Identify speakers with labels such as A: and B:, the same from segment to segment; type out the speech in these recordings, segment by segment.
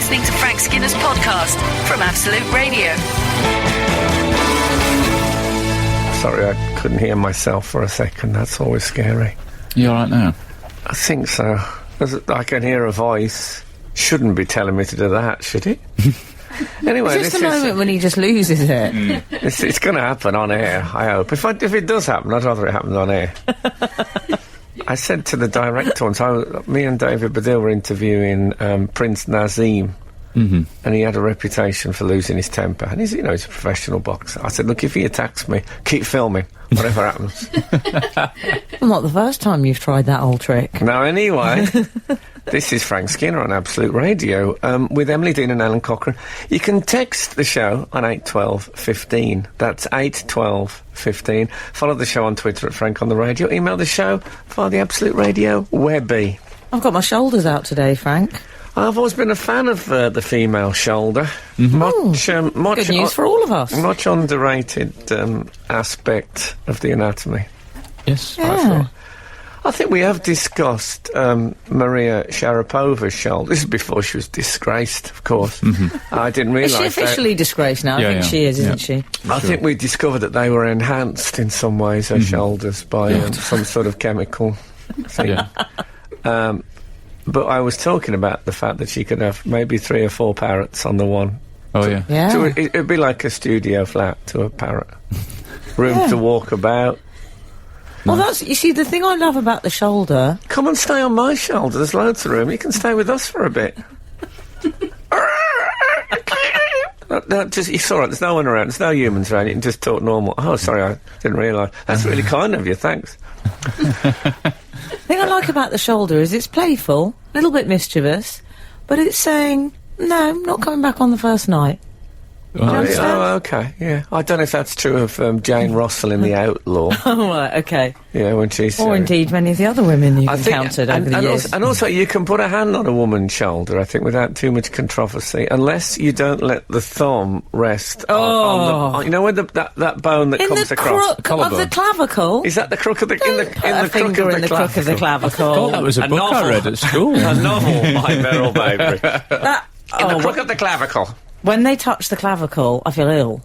A: listening to Frank Skinner's podcast from Absolute Radio.
B: Sorry, I couldn't hear myself for a second. That's always scary.
C: You all right now?
B: I think so. I can hear a voice. Shouldn't be telling me to do that, should it? Anyway,
D: it's just a moment when he just loses it.
B: It's going to happen on air, I hope. If it does happen, I'd rather it happens on air. I said to the director once, me and David Baddiel were interviewing Prince Nazim, and he had a reputation for losing his temper. And he's a professional boxer. I said, look, if he attacks me, keep filming, whatever happens.
D: Not the first time you've tried that old trick.
B: Now, anyway, this is Frank Skinner on Absolute Radio with Emily Dean and Alan Cochrane. You can text the show on 81215. That's 81215. Follow the show on Twitter at Frank on the Radio. Email the show via the Absolute Radio Webby.
D: I've got my shoulders out today, Frank.
B: I've always been a fan of the female shoulder. Much
D: good news for all of us.
B: Much underrated aspect of the anatomy.
C: Yes.
D: Yeah.
B: I think we have discussed Maria Sharapova's shoulder. This is before she was disgraced, of course. I didn't realise
D: Is she officially disgraced now? I think she is, isn't she?
B: I think we discovered that they were enhanced in some ways, her shoulders, by some sort of chemical thing.
C: Yeah.
B: But I was talking about the fact that she could have maybe 3 or 4 parrots on the one.
C: Oh, yeah.
D: Yeah.
B: So it'd be like a studio flat to a parrot. Room to walk about.
D: Well, you see, the thing I love about the shoulder...
B: Come and stay on my shoulder, there's loads of room. You can stay with us for a bit. No, it's all right, there's no one around, there's no humans around, you can just talk normal. Oh, sorry, I didn't realise. That's really kind of you, thanks.
D: The thing I like about the shoulder is it's playful, a little bit mischievous, but it's saying, no, I'm not coming back on the first night.
B: Oh, okay, yeah. I don't know if that's true of Jane Russell in The Outlaw.
D: Oh, right, okay.
B: Yeah, when she's...
D: Or indeed many of the other women you've encountered over the years.
B: And also, you can put a hand on a woman's shoulder, I think, without too much controversy, unless you don't let the thumb rest on the... You know, where that bone that comes across...
D: In the crook of the clavicle?
B: Is that the crook of the...
D: In the crook of the clavicle.
C: Oh, that was a book
B: novel.
C: I read at school.
B: A novel by Beryl Bakery. In the crook of the clavicle.
D: When they touch the clavicle, I feel ill.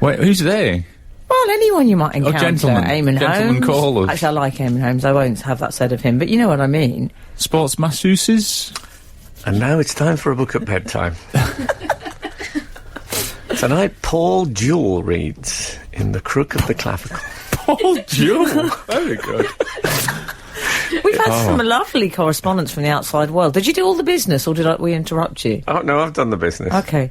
C: Wait, who's they?
D: Well, anyone you might encounter.
C: Gentlemen.
D: Eamon
C: Gentlemen
D: Holmes.
C: callers.
D: Actually, I like Eamon Holmes. I won't have that said of him, but you know what I mean.
C: Sports masseuses?
B: And now it's time for a book at bedtime. Tonight, Paul Jewell reads In the Crook of the Clavicle.
C: Paul Jewell? Very good.
D: We've had some lovely correspondence from the outside world. Did you do all the business, or did we interrupt you?
B: Oh, no, I've done the business.
D: Okay.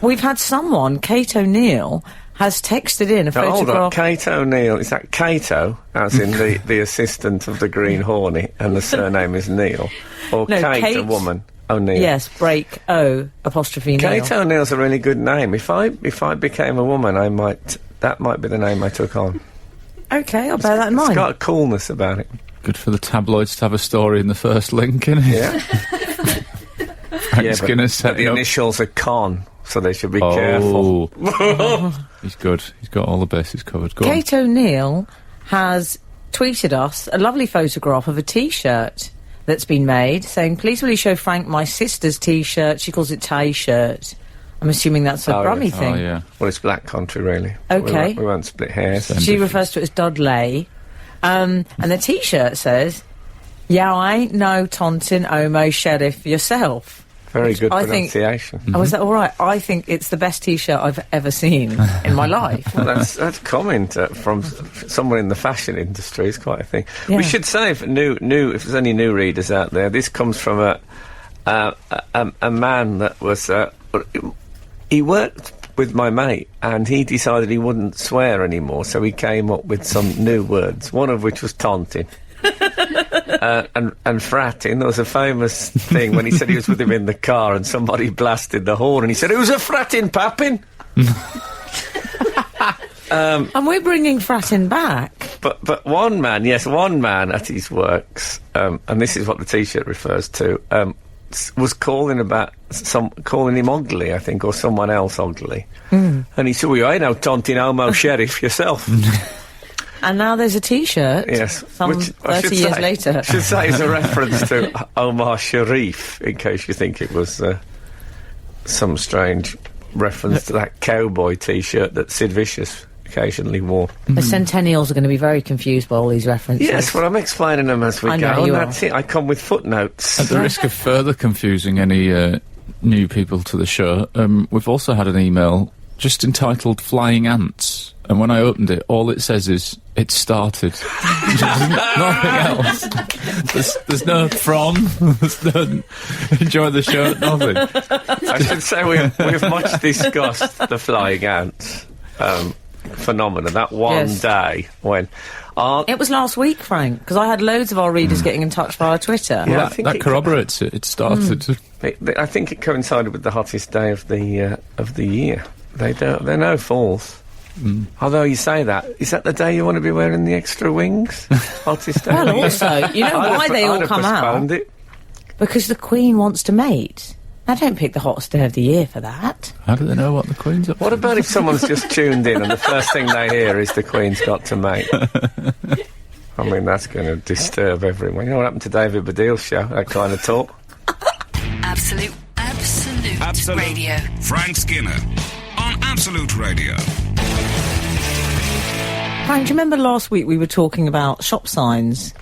D: We've had someone, Kate O'Neill, has texted in a photograph...
B: Hold on, Kate O'Neill, is that Cato, as in the assistant of the Green Hornet, and the surname is Neil? Or
D: No,
B: Kate, a woman? O'Neill.
D: Yes, break O, apostrophe Neil.
B: Kate O'Neill's a really good name. If I became a woman, that might be the name I took on.
D: Okay, I'll bear that in mind.
B: It's got a coolness about it.
C: Good for the tabloids to have a story in the first link, innit?
B: Yeah.
C: Frank Skinner setting
B: the
C: up.
B: initials are Con, so they should be careful.
C: He's good. He's got all the bases covered. Go
D: Kate O'Neill has tweeted us a lovely photograph of a T-shirt that's been made, saying, please will you show Frank my sister's T-shirt? She calls it tie-shirt. I'm assuming that's a Brummie thing.
C: Oh, yeah.
B: Well, it's black country, really.
D: Okay.
B: We won't split hairs.
D: She refers to it as Dudley. And the T-shirt says, yeah, I ain't no taunting homo sheriff yourself.
B: Very good pronunciation.
D: Oh, is that all right? I think it's the best T-shirt I've ever seen in my life.
B: Well, that's comment from someone in the fashion industry is quite a thing.
D: Yeah.
B: We should say, if there's any new readers out there, this comes from a man that was... he worked with my mate, and he decided he wouldn't swear anymore, so he came up with some new words, one of which was taunting. And fratting. There was a famous thing when he said he was with him in the car and somebody blasted the horn and he said, "Who's a fratting papping?"
D: And we're bringing fratting back.
B: But one man at his works, and this is what the T-shirt refers to, was calling him ugly, I think, or someone else ugly. And he said, well, you ain't no taunting homo sheriff yourself.
D: And now there's a T-shirt,
B: yes,
D: which 30 years later.
B: I should say it's a reference to Omar Sharif, in case you think it was some strange reference to that cowboy T-shirt that Sid Vicious occasionally wore.
D: The centennials are going to be very confused by all these references.
B: Yes, well, I'm explaining them as we
D: I
B: go,
D: know
B: and
D: you
B: that's it. I come with footnotes.
C: At the risk of further confusing any new people to the show, we've also had an email just entitled Flying Ants, and when I opened it, all it says is, it started. Nothing else. There's no from, there's no enjoy the show, nothing.
B: I should say we've much discussed the flying ants phenomenon. That one
D: Yes.
B: day when...
D: It was last week, Frank, because I had loads of our readers getting in touch via Twitter.
B: Yeah, I
C: That,
B: think
C: that
B: it-
C: corroborates it. It started.
B: I think it coincided with the hottest day of the year. They're no falls. Although you say that, is that the day you want to be wearing the extra wings? Hottest day.
D: Well,
B: of the year?
D: also, you know why they all
B: I'd have
D: come out?
B: postponed it.
D: Because the Queen wants to mate. I don't pick the hottest day of the year for that.
C: How do they know what the Queen's up to?
B: What about if someone's just tuned in and the first thing they hear is the Queen's got to mate? I mean, that's going to disturb everyone. You know what happened to David Baddiel's show? That kind of talk.
A: Absolute Radio.
E: Frank Skinner on Absolute Radio.
D: Frank, do you remember last week we were talking about shop signs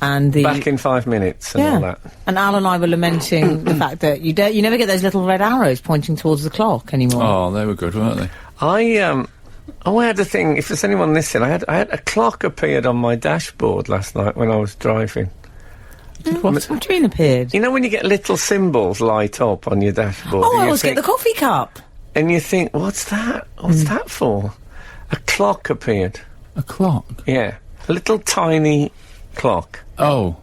D: and the...
B: Back in 5 minutes and all that.
D: And Al and I were lamenting the fact that you never get those little red arrows pointing towards the clock anymore.
C: Oh, they were good, weren't they?
B: I had a thing, if there's anyone listening, I had a clock appeared on my dashboard last night when I was driving.
D: What do you mean appeared?
B: You know when you get little symbols light up on your dashboard?
D: Oh,
B: and
D: I
B: you
D: always get
B: think-
D: the coffee cup.
B: And you think, what's that? What's that for? A clock appeared.
C: A clock.
B: Yeah. A little tiny clock.
C: Oh,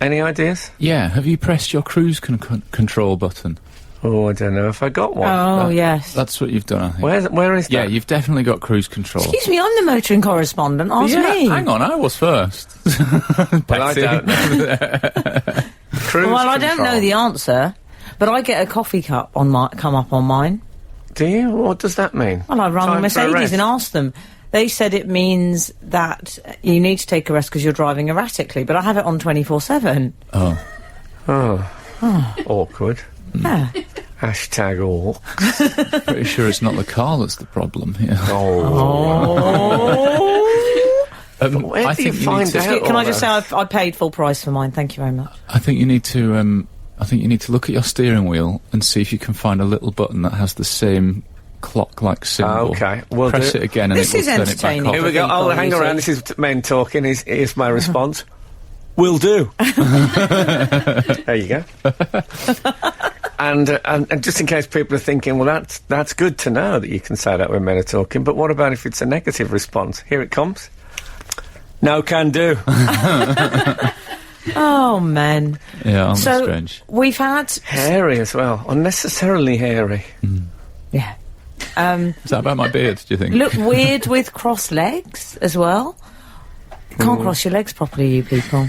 B: Any ideas?
C: yeah. Have you pressed your cruise control button?
B: Oh, I don't know if I got one.
D: Oh, yes.
C: That's what you've done, I think.
B: Where is that?
C: Yeah, you've definitely got cruise control.
D: Excuse me, I'm the motoring correspondent. Ask
C: yeah,
D: me.
C: hang on, I was first.
B: Well, I
C: Betsy.
B: don't know. Cruise
D: Well, I don't
B: control.
D: know the answer, but I get a coffee cup come up on mine.
B: Do you? What does that mean?
D: Well, I rang
B: Time for a
D: Mercedes
B: rest?
D: and asked them. They said it means that you need to take a rest because you're driving erratically, but I have it on 24/7.
B: Awkward.
D: Yeah.
B: Hashtag all.
C: Pretty sure it's not the car that's the problem here.
B: Where
C: I
B: do you
C: think
B: find
C: need to,
B: out?
D: Can
B: all
D: I just say
B: that?
D: I paid full price for mine? Thank you very much.
C: I think you need to. I think you need to look at your steering wheel and see if you can find a little button that has the same clock-like symbol.
B: Okay, we'll
C: Press
B: do
C: it again and
D: This
C: it will
D: is
C: turn it back
D: entertaining.
C: off.
B: Here we go.
D: People,
B: Oh, hang
D: you
B: around.
D: see.
B: This is men talking. Here's my response. Will do. There you go. And just in case people are thinking, well, that's good to know that you can say that when men are talking. But what about if it's a negative response? Here it comes. No can do.
D: Oh, man.
C: Yeah, aren't they
D: So
C: strange?
D: we've had...
B: Hairy as well. Unnecessarily hairy.
D: Yeah.
C: Is that about my beard, do you think?
D: Look weird with crossed legs as well. You can't cross your legs properly, you people.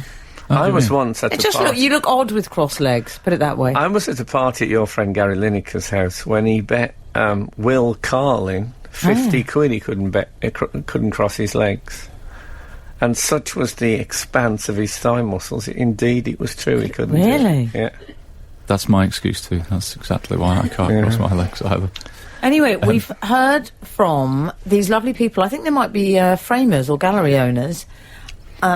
C: How do
B: I
C: you
B: was
C: mean?
B: once at
D: It
B: a
D: just
B: party.
D: you look odd with crossed legs, put it that way.
B: I was at a party at your friend Gary Lineker's house when he bet Will Carlin 50 quid he couldn't cross his legs. And such was the expanse of his thigh muscles. Indeed, it was true he couldn't do it.
D: Really?
B: Yeah.
C: That's my excuse too. That's exactly why I can't
B: Yeah.
C: cross my legs either.
D: Anyway, we've heard from these lovely people. I think they might be framers or gallery owners.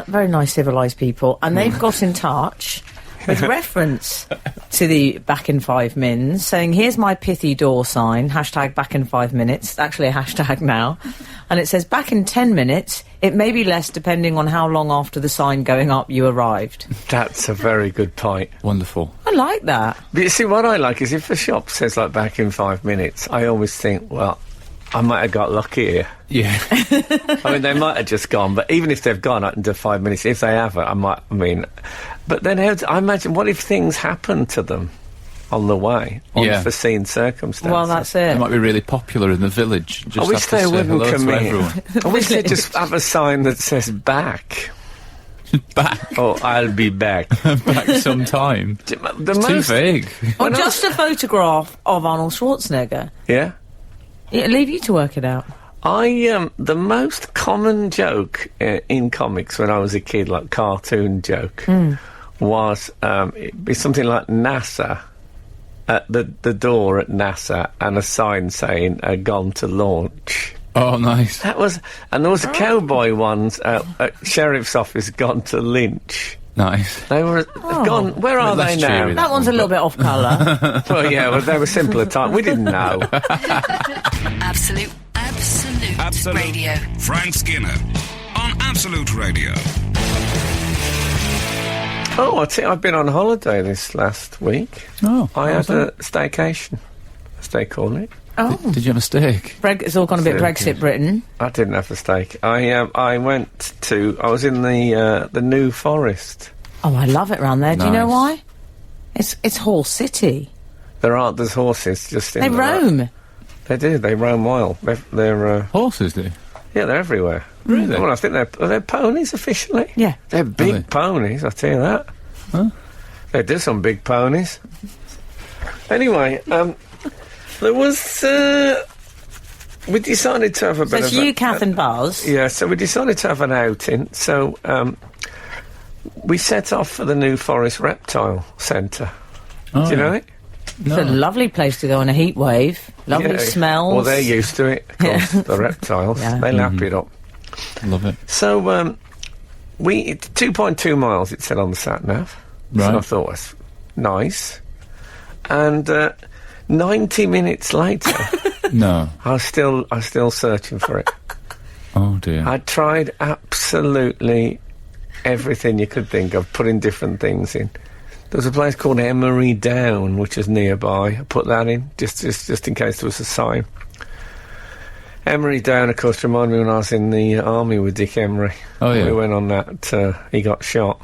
D: Very nice, civilised people. And they've got in touch with reference to the back in 5 mins, saying, here's my pithy door sign, hashtag back in 5 minutes. Actually a hashtag now. And it says, back in 10 minutes, it may be less depending on how long after the sign going up you arrived.
B: That's a very good point.
C: Wonderful.
D: I like that.
B: But you see, what I like is if a shop says, like, back in 5 minutes, I always think, well, I might have got lucky here.
C: Yeah.
B: I mean, they might have just gone, but even if they've gone out into 5 minutes, if they haven't, but then I imagine, what if things happen to them on the way?
C: Yeah.
B: Unforeseen circumstances.
D: Well, that's
C: They
D: it.
C: might be really popular in the village. Just
B: I wish
C: have to
B: they
C: say
B: wouldn't
C: hello to
B: commit.
C: everyone.
B: I wish they just have a sign that says back.
C: Back.
B: Oh, I'll be back.
C: Back sometime.
B: The
C: Too
B: most,
C: vague.
D: Or
B: When I
D: just a photograph of Arnold Schwarzenegger.
B: yeah.
D: Yeah, leave you to work it out.
B: The most common joke in comics when I was a kid, like cartoon joke, was it'd be something like NASA at the door at NASA and a sign saying "Gone to launch."
C: Oh, nice.
B: That was, and there was a cowboy ones at sheriff's office, "Gone to lynch."
C: Nice.
B: They were gone. Where are they
C: less
B: now?
C: cheery,
D: That one's a little bit off colour.
B: Well, yeah, well, they were simpler time. We didn't know.
A: Absolute Radio.
E: Frank Skinner on Absolute Radio.
B: Oh, I tell you, I've been on holiday this last week.
C: Oh,
B: I had a staycation, as they call it.
D: Oh.
C: Did you have a steak?
D: It's all gone a bit Brexit Britain.
B: I didn't have a steak. I went to. I was in the New Forest.
D: Oh, I love it round there. Do you know
C: Nice.
D: why? It's Horse City.
B: There's horses just in.
D: They roam.
B: They do. They roam wild. They're
C: Horses do.
B: yeah, they're everywhere.
C: Really?
B: Well, I think they're ponies officially.
D: Yeah.
B: They're big
C: they?
B: ponies. I'll tell you that.
C: Huh?
B: They do some big ponies. Anyway, there was. We decided to have a
D: So
B: bit
D: it's
B: of
D: you, Kath and Buzz.
B: Yeah, so we decided to have an outing. So we set off for the New Forest Reptile Centre.
C: Oh,
B: Do you know it?
C: No.
D: It's a lovely place to go on a heat wave. Lovely
B: Yeah.
D: smells.
B: Well, they're used to it, of course, the reptiles.
D: Yeah.
B: They lap it up.
C: Love it.
B: So, it's 2.2 miles, it said on the sat-nav.
C: Right.
B: So I thought it was nice. And 90 minutes later,
C: No.
B: I was still searching for it.
C: Oh, dear.
B: I tried absolutely everything you could think of, putting different things in. There was a place called Emery Down, which is nearby. I put that in, just in case there was a sign. Emery Down, of course, reminded me when I was in the army with Dick Emery.
C: Oh, yeah.
B: We went on that, he got shot.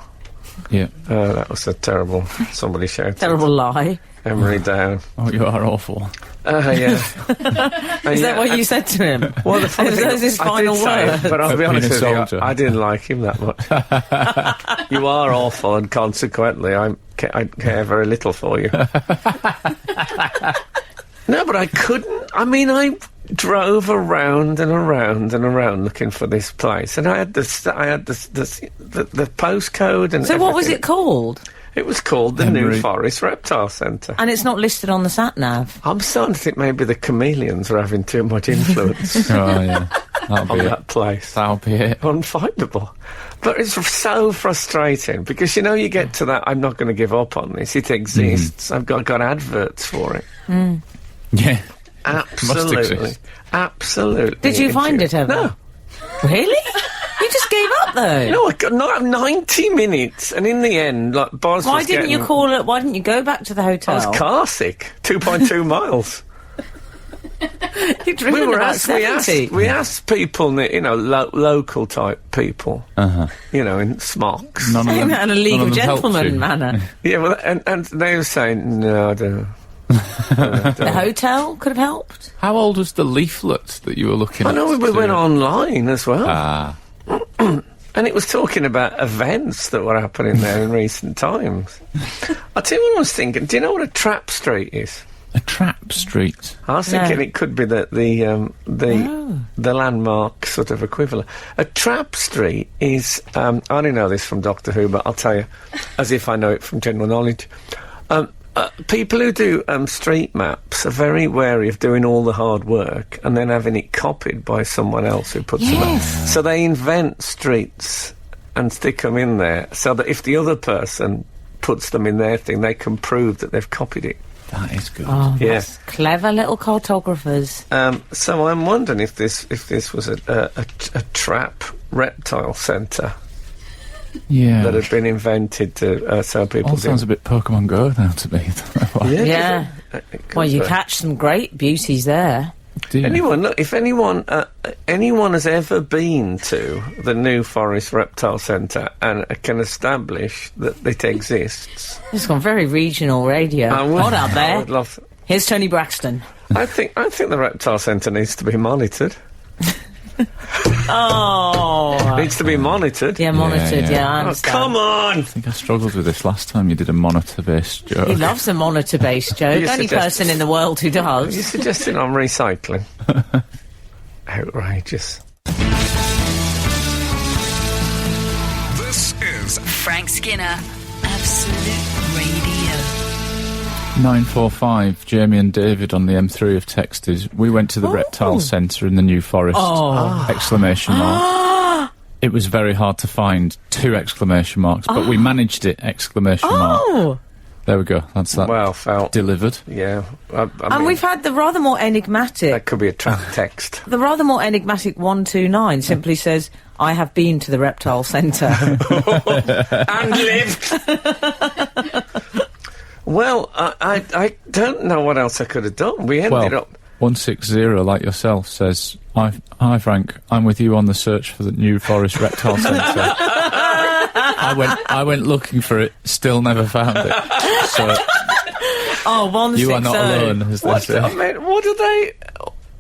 C: Yeah.
B: That was a terrible, somebody shouted.
D: Terrible lie.
B: Emery Down.
C: Oh, you are awful.
B: Yeah.
D: Is that what you said to him?
B: Well, the funny
D: Is
B: thing,
D: those his
B: I
D: final
B: did say it,
D: word?
B: but I'll be
C: Being
B: honest
C: a
B: with you,
C: soldier.
B: I didn't like him that much. You are awful, and consequently, I care very little for you. No, but I couldn't. I mean, I drove around and around and around looking for this place, and I had the postcode and.
D: So what was
B: everything.
D: it called?
B: It was called the New
C: Emery.
B: Forest Reptile Centre.
D: And it's not listed on the sat-nav.
B: I'm starting to think maybe the chameleons are having too much influence
C: Oh, yeah. That'll
B: on
C: be it.
B: that place.
C: That'll be it.
B: Unfindable. But it's so frustrating because, you know, you get to that, I'm not going to give up on this. It exists. I've got adverts for it.
C: Yeah.
B: Absolutely.
C: exist.
B: Absolutely.
D: Did you find it ever?
B: No.
D: Really? You just gave up, though.
B: No, I got 90 minutes, and in the end, like, Boz
D: Why
B: was
D: didn't you
B: getting-
D: call it? Why didn't you go back to the
B: I
D: hotel?
B: was car sick. 2.2 miles.
D: You've driven about 70.
B: We asked people, you know, local type people, you know, in smocks.
C: None of
D: In
C: them,
D: an
C: none
D: illegal
C: of them helped
D: gentleman
C: you.
D: manner.
B: Yeah, well, and they were saying, no, I don't.
D: The hotel could have helped.
C: How old was the leaflet that you were looking
B: I
C: at?
B: know we went online as well.
C: Ah.
B: And it was talking about events that were happening there in recent times. I'll tell you what I was thinking. Do you know what a trap street is?
C: A trap street.
B: I was thinking
D: No.
B: it could be the landmark sort of equivalent. A trap street is, I only know this from Doctor Who, but I'll tell you, as if I know it from general knowledge. People who do street maps are very wary of doing all the hard work and then having it copied by someone else who puts them up. So they invent streets and stick them in there so that if the other person puts them in their thing, they can prove that they've copied it.
C: That is good.
D: Oh,
B: Yeah.
D: that's clever little cartographers.
B: So I'm wondering if this was a trap reptile centre
C: Yeah.
B: that had been invented to so people
C: All sounds a bit Pokemon Go now to me.
D: Yeah.
B: it could
D: Well, you
B: be.
D: catch some great beauties there.
C: Do you?
B: Anyone, look, if anyone has ever been to the New Forest Reptile Centre and can establish that it exists,
D: It's gone very regional radio.
B: I would-
D: What out
B: I
D: there?
B: would love.
D: Here's Tony Braxton.
B: I think the Reptile Centre needs to be monitored.
D: Oh.
B: Needs to be monitored.
D: Yeah, monitored,
C: Yeah,
D: yeah,
C: yeah.
D: I
B: Oh,
D: understand.
B: come on!
C: I think I struggled with this last time you did a monitor-based joke.
D: He loves a monitor-based joke.
B: You
D: Only
B: suggest-
D: person in the world who
B: Are you
D: does.
B: suggesting I'm recycling? Outrageous.
E: This is
A: Frank Skinner, Absolute Radio.
C: 945, Jamie and David on the M3 have texted. We went to the Reptile Centre in the New Forest. Exclamation mark. It was very hard to find 2 exclamation marks, but we managed it, exclamation mark. There we go. That's that.
B: Well felt.
C: Delivered.
B: Yeah. I
D: And
B: mean,
D: we've had the rather more enigmatic...
B: that could be a trap text.
D: The rather more enigmatic 129 simply says, I have been to the Reptile Centre.
B: And lived. Well, I don't know what else I could have done. We ended up...
C: 160, like yourself, says, Hi Frank, I'm with you on the search for the New Forest Reptile Centre. I went looking for it, still never found it. So
D: 160.
C: you are not alone, as they say.
B: I mean, what do they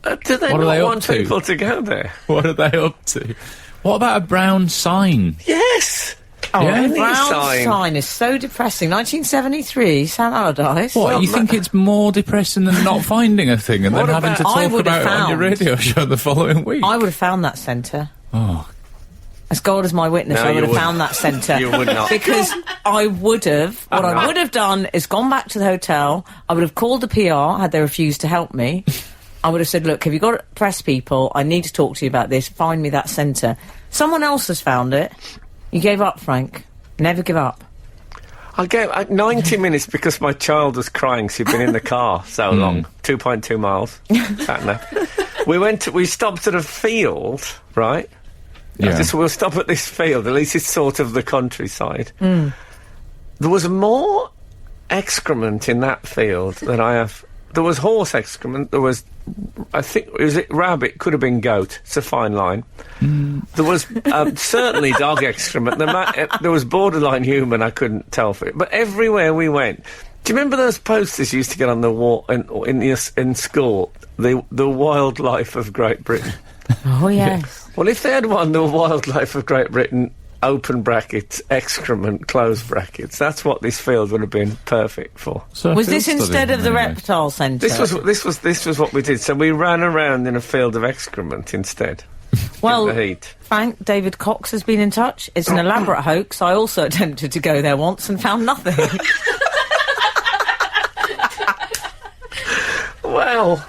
B: not want people to go there?
C: What are they up to? What about a brown sign?
B: Yes!
D: Oh,
C: Yeah.
D: the brown
B: sign.
D: sign is so depressing. 1973, Sam Allardyce.
C: What, you think it's more depressing than not finding a thing and then
B: What
C: having to
B: about-
D: I
C: talk
D: would
C: about
D: have
C: it on your
D: found-
C: radio show the following week?
D: I would have found that centre.
C: Oh,
D: As God is my witness,
B: No,
D: I
B: you
D: would have
B: wouldn't.
D: found that centre.
B: You would not.
D: Because I would have, what I would have done is gone back to the hotel, I would have called the PR, had they refused to help me. I would have said, look, have you got press people? I need to talk to you about this. Find me that centre. Someone else has found it. You gave up, Frank. Never give up.
B: I gave 90 minutes because my child was crying. She'd been in the car so long. 2.2 miles. Sat-nav. We stopped at a field, right?
C: yeah.
B: We'll stop at this field. At least it's sort of the countryside. There was more excrement in that field than I have. There was horse excrement. There was, I think, was it rabbit? Could have been goat. It's a fine line. There was certainly dog excrement. There was borderline human. I couldn't tell for it. But everywhere we went, do you remember those posters you used to get on the wall in school? The wildlife of Great Britain.
D: Oh, yes.
B: Well, if they had won the wildlife of Great Britain, open brackets, excrement, close brackets, that's what this field would have been perfect for.
C: So
D: Was
C: field
D: this
C: study,
D: instead of the
C: anyway.
D: Reptile Centre?
B: This was what we did. So we ran around in a field of excrement instead.
D: Well,
B: in the heat.
D: Frank, David Cox has been in touch. It's an elaborate hoax. I also attempted to go there once and found nothing.
B: Well,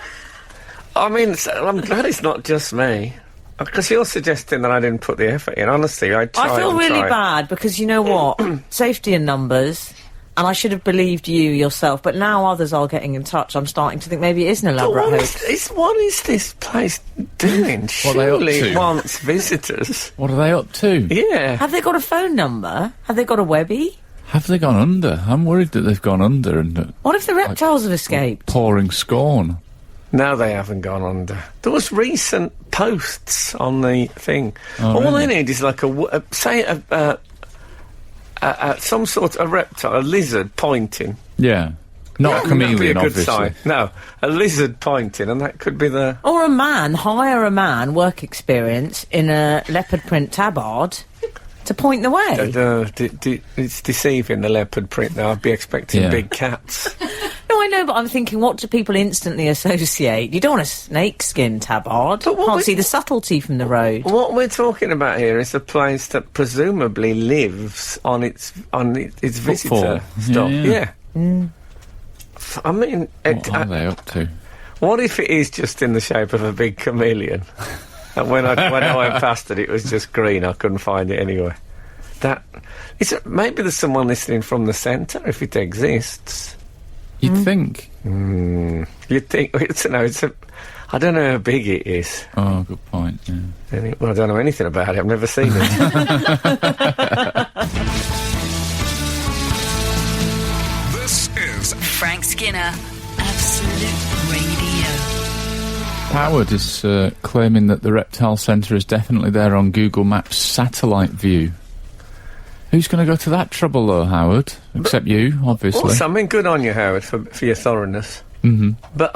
B: I mean, I'm glad it's not just me. Because you're suggesting that I didn't put the effort in. Honestly, I tried.
D: I feel
B: and
D: really
B: tried.
D: bad because you know what? Safety in numbers. And I should have believed you yourself, but now others are getting in touch. I'm starting to think maybe it is an
B: But
D: elaborate
B: what
D: hoax.
B: what is this place doing?
C: What are they up
B: Surely
C: to?
B: it wants visitors.
C: What are they up to?
B: Yeah.
D: Have they got a phone number? Have they got a Webby?
C: Have they gone under? I'm worried that they've gone under and
D: What if the reptiles have escaped?
C: pouring scorn.
B: No, they haven't gone under. There was recent posts on the thing.
C: Oh,
B: All
C: really?
B: they need is like some sort of reptile, a lizard pointing.
C: Yeah. Not a
B: That'd be
C: chameleon,
B: a good
C: obviously.
B: sign. No, a lizard pointing, and that could be the...
D: Or a man, hire a man, work experience, in a leopard print tabard to point the way.
B: it's deceiving, the leopard print, though. I'd be expecting
C: Yeah.
B: big cats.
D: No, I know, but I'm thinking, what do people instantly associate? You don't want a snakeskin tabard.
B: But what
D: Can't
B: we-
D: see the subtlety from the road.
B: What we're talking about here is a place that presumably lives on its visitor
C: Footfall.
B: stuff.
C: Yeah.
B: I mean,
C: What are they up to?
B: what if it is just in the shape of a big chameleon? And when I went past it, it was just green. I couldn't find it anywhere. Maybe there's someone listening from the centre, if it exists.
C: You'd think.
B: You'd think, I don't know how big it is.
C: Oh, good point, yeah.
B: Well, I don't know anything about it. I've never seen it.
E: This is
A: Frank Skinner, Absolute Radio.
C: Howard is claiming that the Reptile Centre is definitely there on Google Maps satellite view. Who's going to go to that trouble, though, Howard? Except you, obviously.
B: Also, I mean, good on you, Howard, for your thoroughness. Mm-hmm. But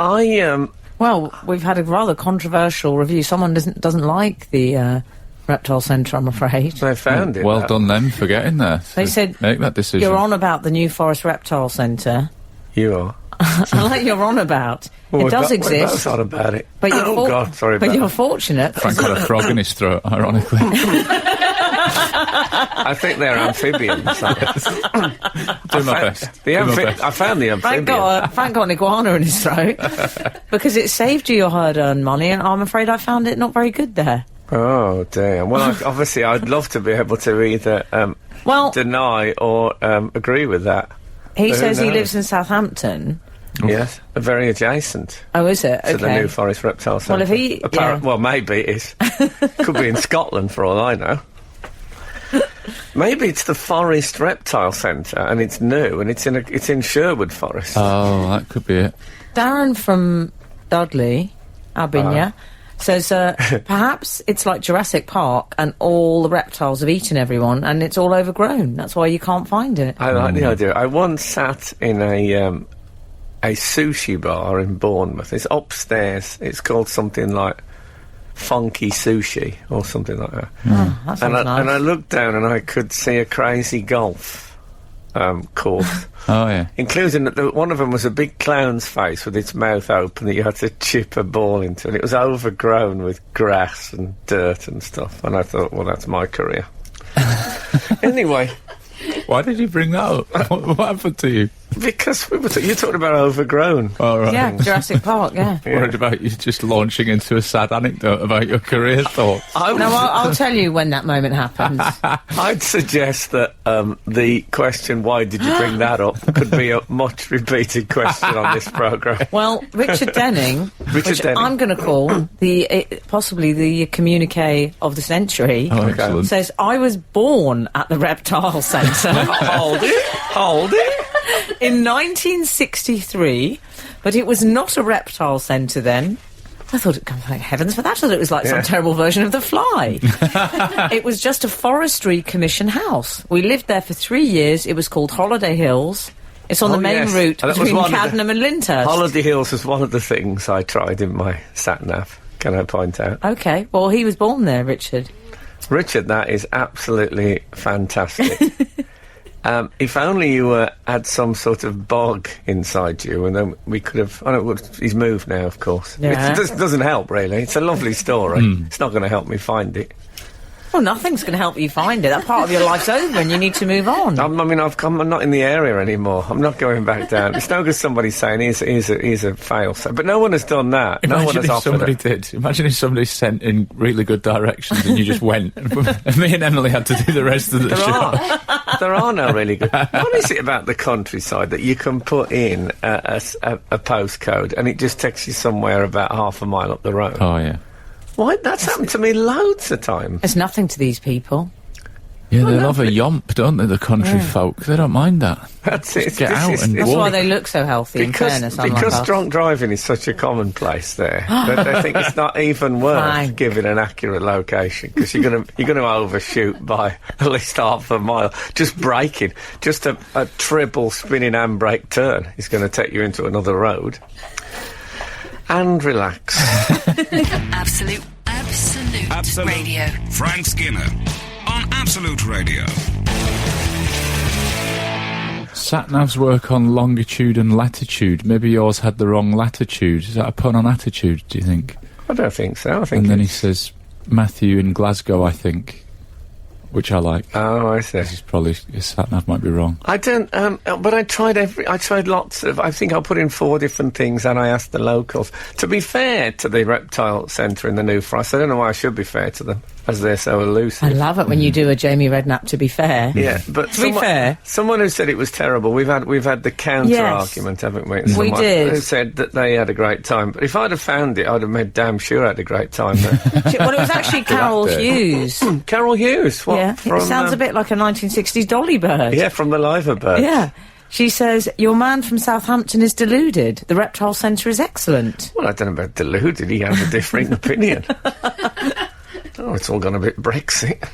D: Well, we've had a rather controversial review. Someone doesn't like the Reptile Centre, I'm afraid.
B: I found it.
C: Well done them for getting there.
D: They
C: to
D: said,
C: make that decision.
D: You're on about the New Forest Reptile Centre.
B: You are.
D: I like you're on about.
B: Well,
D: it does
B: We're
D: exist.
B: both on about it.
D: But you're
B: God, sorry
D: but
B: about
D: you're
B: that.
D: fortunate.
C: Frank got a frog in his throat, ironically.
B: I think they're amphibians.
C: Do my best.
B: I found the amphibian.
D: Frank got an iguana in his throat because it saved you your hard-earned money, and I'm afraid I found it not very good there.
B: Oh, damn. Well, obviously, I'd love to be able to either deny or agree with that.
D: He
B: But who
D: says he
B: knows?
D: lives in Southampton.
B: Yes, very adjacent
D: Oh, is it?
B: to the
D: Okay.
B: New Forest Reptile Centre.
D: Well, if he- yeah.
B: Well, maybe it is. Could be in Scotland, for all I know. Maybe it's the Forest Reptile Centre, and it's new, and it's in Sherwood Forest.
C: Oh, that could be it.
D: Darren from Dudley, Albinia, says perhaps it's like Jurassic Park and all the reptiles have eaten everyone and it's all overgrown. That's why you can't find it.
B: I like the idea. I once sat in a sushi bar in Bournemouth. It's upstairs. It's called something like Funky Sushi or something like that.
D: Oh, that sounds nice.
B: And I looked down and I could see a crazy golf course.
C: Oh, yeah.
B: Including that one of them was a big clown's face with its mouth open that you had to chip a ball into, and it was overgrown with grass and dirt and stuff. And I thought, well, that's my career. Anyway,
C: Why did you bring that up? What happened to you?
B: because you talked about overgrown.
C: Oh, right.
D: Yeah, Jurassic Park, yeah.
C: Worried about you just launching into a sad anecdote about your career thoughts.
D: No, I'll tell you when that moment happens.
B: I'd suggest that the question, why did you bring that up, could be a much repeated question on this programme.
D: Well, Richard Denning, which
B: Denning.
D: I'm going to call possibly the communique of the century,
C: Oh, excellent.
D: says, I was born at the Reptile Centre
B: Hold it.
D: in 1963, but it was not a reptile centre then. I thought, thank heavens for that, I thought it was like some terrible version of The Fly. It was just a forestry commission house. We lived there for 3 years. It was called Holiday Hills. It's on the main
B: yes.
D: route
B: That was
D: between
B: one of the-
D: Cadnam and Lyndhurst.
B: Holiday Hills was one of the things I tried in my sat-nav, can I point out?
D: Okay, well, he was born there, Richard.
B: Richard, that is absolutely fantastic. If only you had some sort of bog inside you, and then we could have... he's moved now, of course.
D: Yeah.
B: It doesn't help, really. It's a lovely story. It's not going to help me find it.
D: Well, nothing's going to help you find it. That part of your life's over and you need to move on.
B: I'm not in the area anymore. I'm not going back down. It's no good somebody saying he's a fail. But no one has done that. No one
C: Imagine
B: has
C: if
B: offered
C: somebody
B: it.
C: did. Imagine if somebody sent in really good directions and you just went. And me and Emily had to do the rest of the show.
B: There are no really good... What is it about the countryside that you can put in a postcode and it just takes you somewhere about half a mile up the road?
C: Oh, yeah.
B: Why? That's happened to me loads of times.
D: It's nothing to these people.
C: Yeah, they love a yomp, don't they, the country folk? They don't mind that.
B: That's it.
C: Get out and
D: That's
C: walk.
D: why they look so healthy, in fairness, unlike
B: because
D: us.
B: drunk driving is such a commonplace there that they think it's not even worth
D: Fine.
B: giving an accurate location because you're gonna overshoot by at least half a mile. Just braking, just a triple spinning handbrake turn is going to take you into another road. And relax.
A: Absolute Radio.
E: Frank Skinner on Absolute Radio.
C: Sat-navs work on longitude and latitude. Maybe yours had the wrong latitude. Is that a pun on attitude, do you think?
B: I don't think so. I think.
C: And then he says, Matthew in Glasgow, I think. Which I like.
B: Oh, I see.
C: His sat-nav might be wrong.
B: I don't, but I tried lots of, I think I put in 4 different things and I asked the locals. To be fair to the Reptile Centre in the New Forest, I don't know why I should be fair to them, as they're so elusive.
D: I love it when you do a Jamie Redknapp, to be fair.
B: Yeah, but
D: To be fair.
B: someone who said it was terrible, we've had the counter-argument, haven't we?
D: We
B: Someone
D: did.
B: who said that they had a great time. But if I'd have found it, I'd have made damn sure I had a great time there.
D: Well, it was actually Carol
C: bit.
D: Hughes.
B: Carol Hughes, what?
D: Yeah,
B: From,
D: it sounds a bit like a 1960s Dolly Bird.
B: Yeah, from the Liver Bird.
D: Yeah. She says, your man from Southampton is deluded. The Reptile Centre is excellent.
B: Well, I don't know about deluded. He has a differing opinion. Oh, it's all gone a bit Brexit.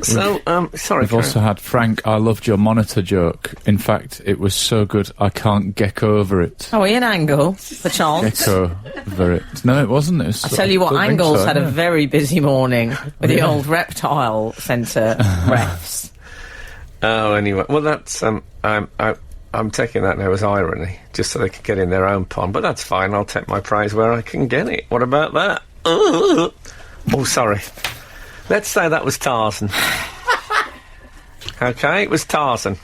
B: So, sorry,
C: We've also had Frank, I loved your monitor joke. In fact, it was so good, I can't gecko over it.
D: Oh, Ian Angle, for chance.
C: Gecko over it. No, it wasn't. It was,
D: I tell you what,
C: don't think
D: Angle's
C: so,
D: had a
C: yeah.
D: very busy morning with the old Reptile Centre refs.
B: Oh, anyway. Well, that's, I'm taking that now as irony, just so they can get in their own pond. But that's fine, I'll take my prize where I can get it. What about that? Oh, sorry. Let's say that was Tarzan. Okay, it was Tarzan.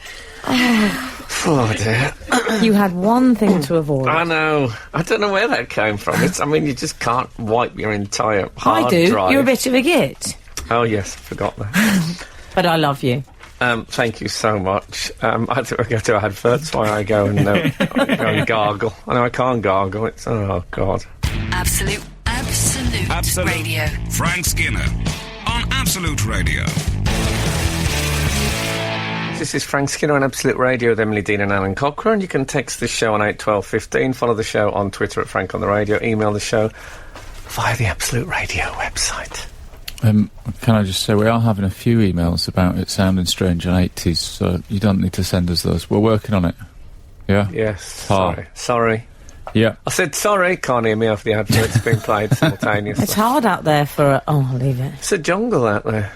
B: Oh dear.
D: You had one thing to avoid.
B: I know. I don't know where that came from. I mean, you just can't wipe your entire hard
D: I do.
B: drive.
D: You're a bit of a git.
B: Oh yes, forgot that.
D: But I love you.
B: Thank you so much. I had to go to adverts while I go and gargle. I know I can't gargle. It's oh god.
A: Absolute Radio.
E: Frank Skinner on Absolute Radio.
B: This is Frank Skinner on Absolute Radio with Emily Dean and Alan Cochrane. You can text the show on 81215, follow the show on Twitter at Frank on the Radio, email the show via the Absolute Radio website.
C: Can I just say, we are having a few emails about it sounding strange on 80s, so you don't need to send us those. We're working on it. Yeah?
B: Yes.
C: Ah.
B: Sorry.
C: Yeah.
B: I said sorry, can't hear me off the adverts being played simultaneously.
D: It's hard out there for oh, I'll leave it.
B: It's a jungle out there.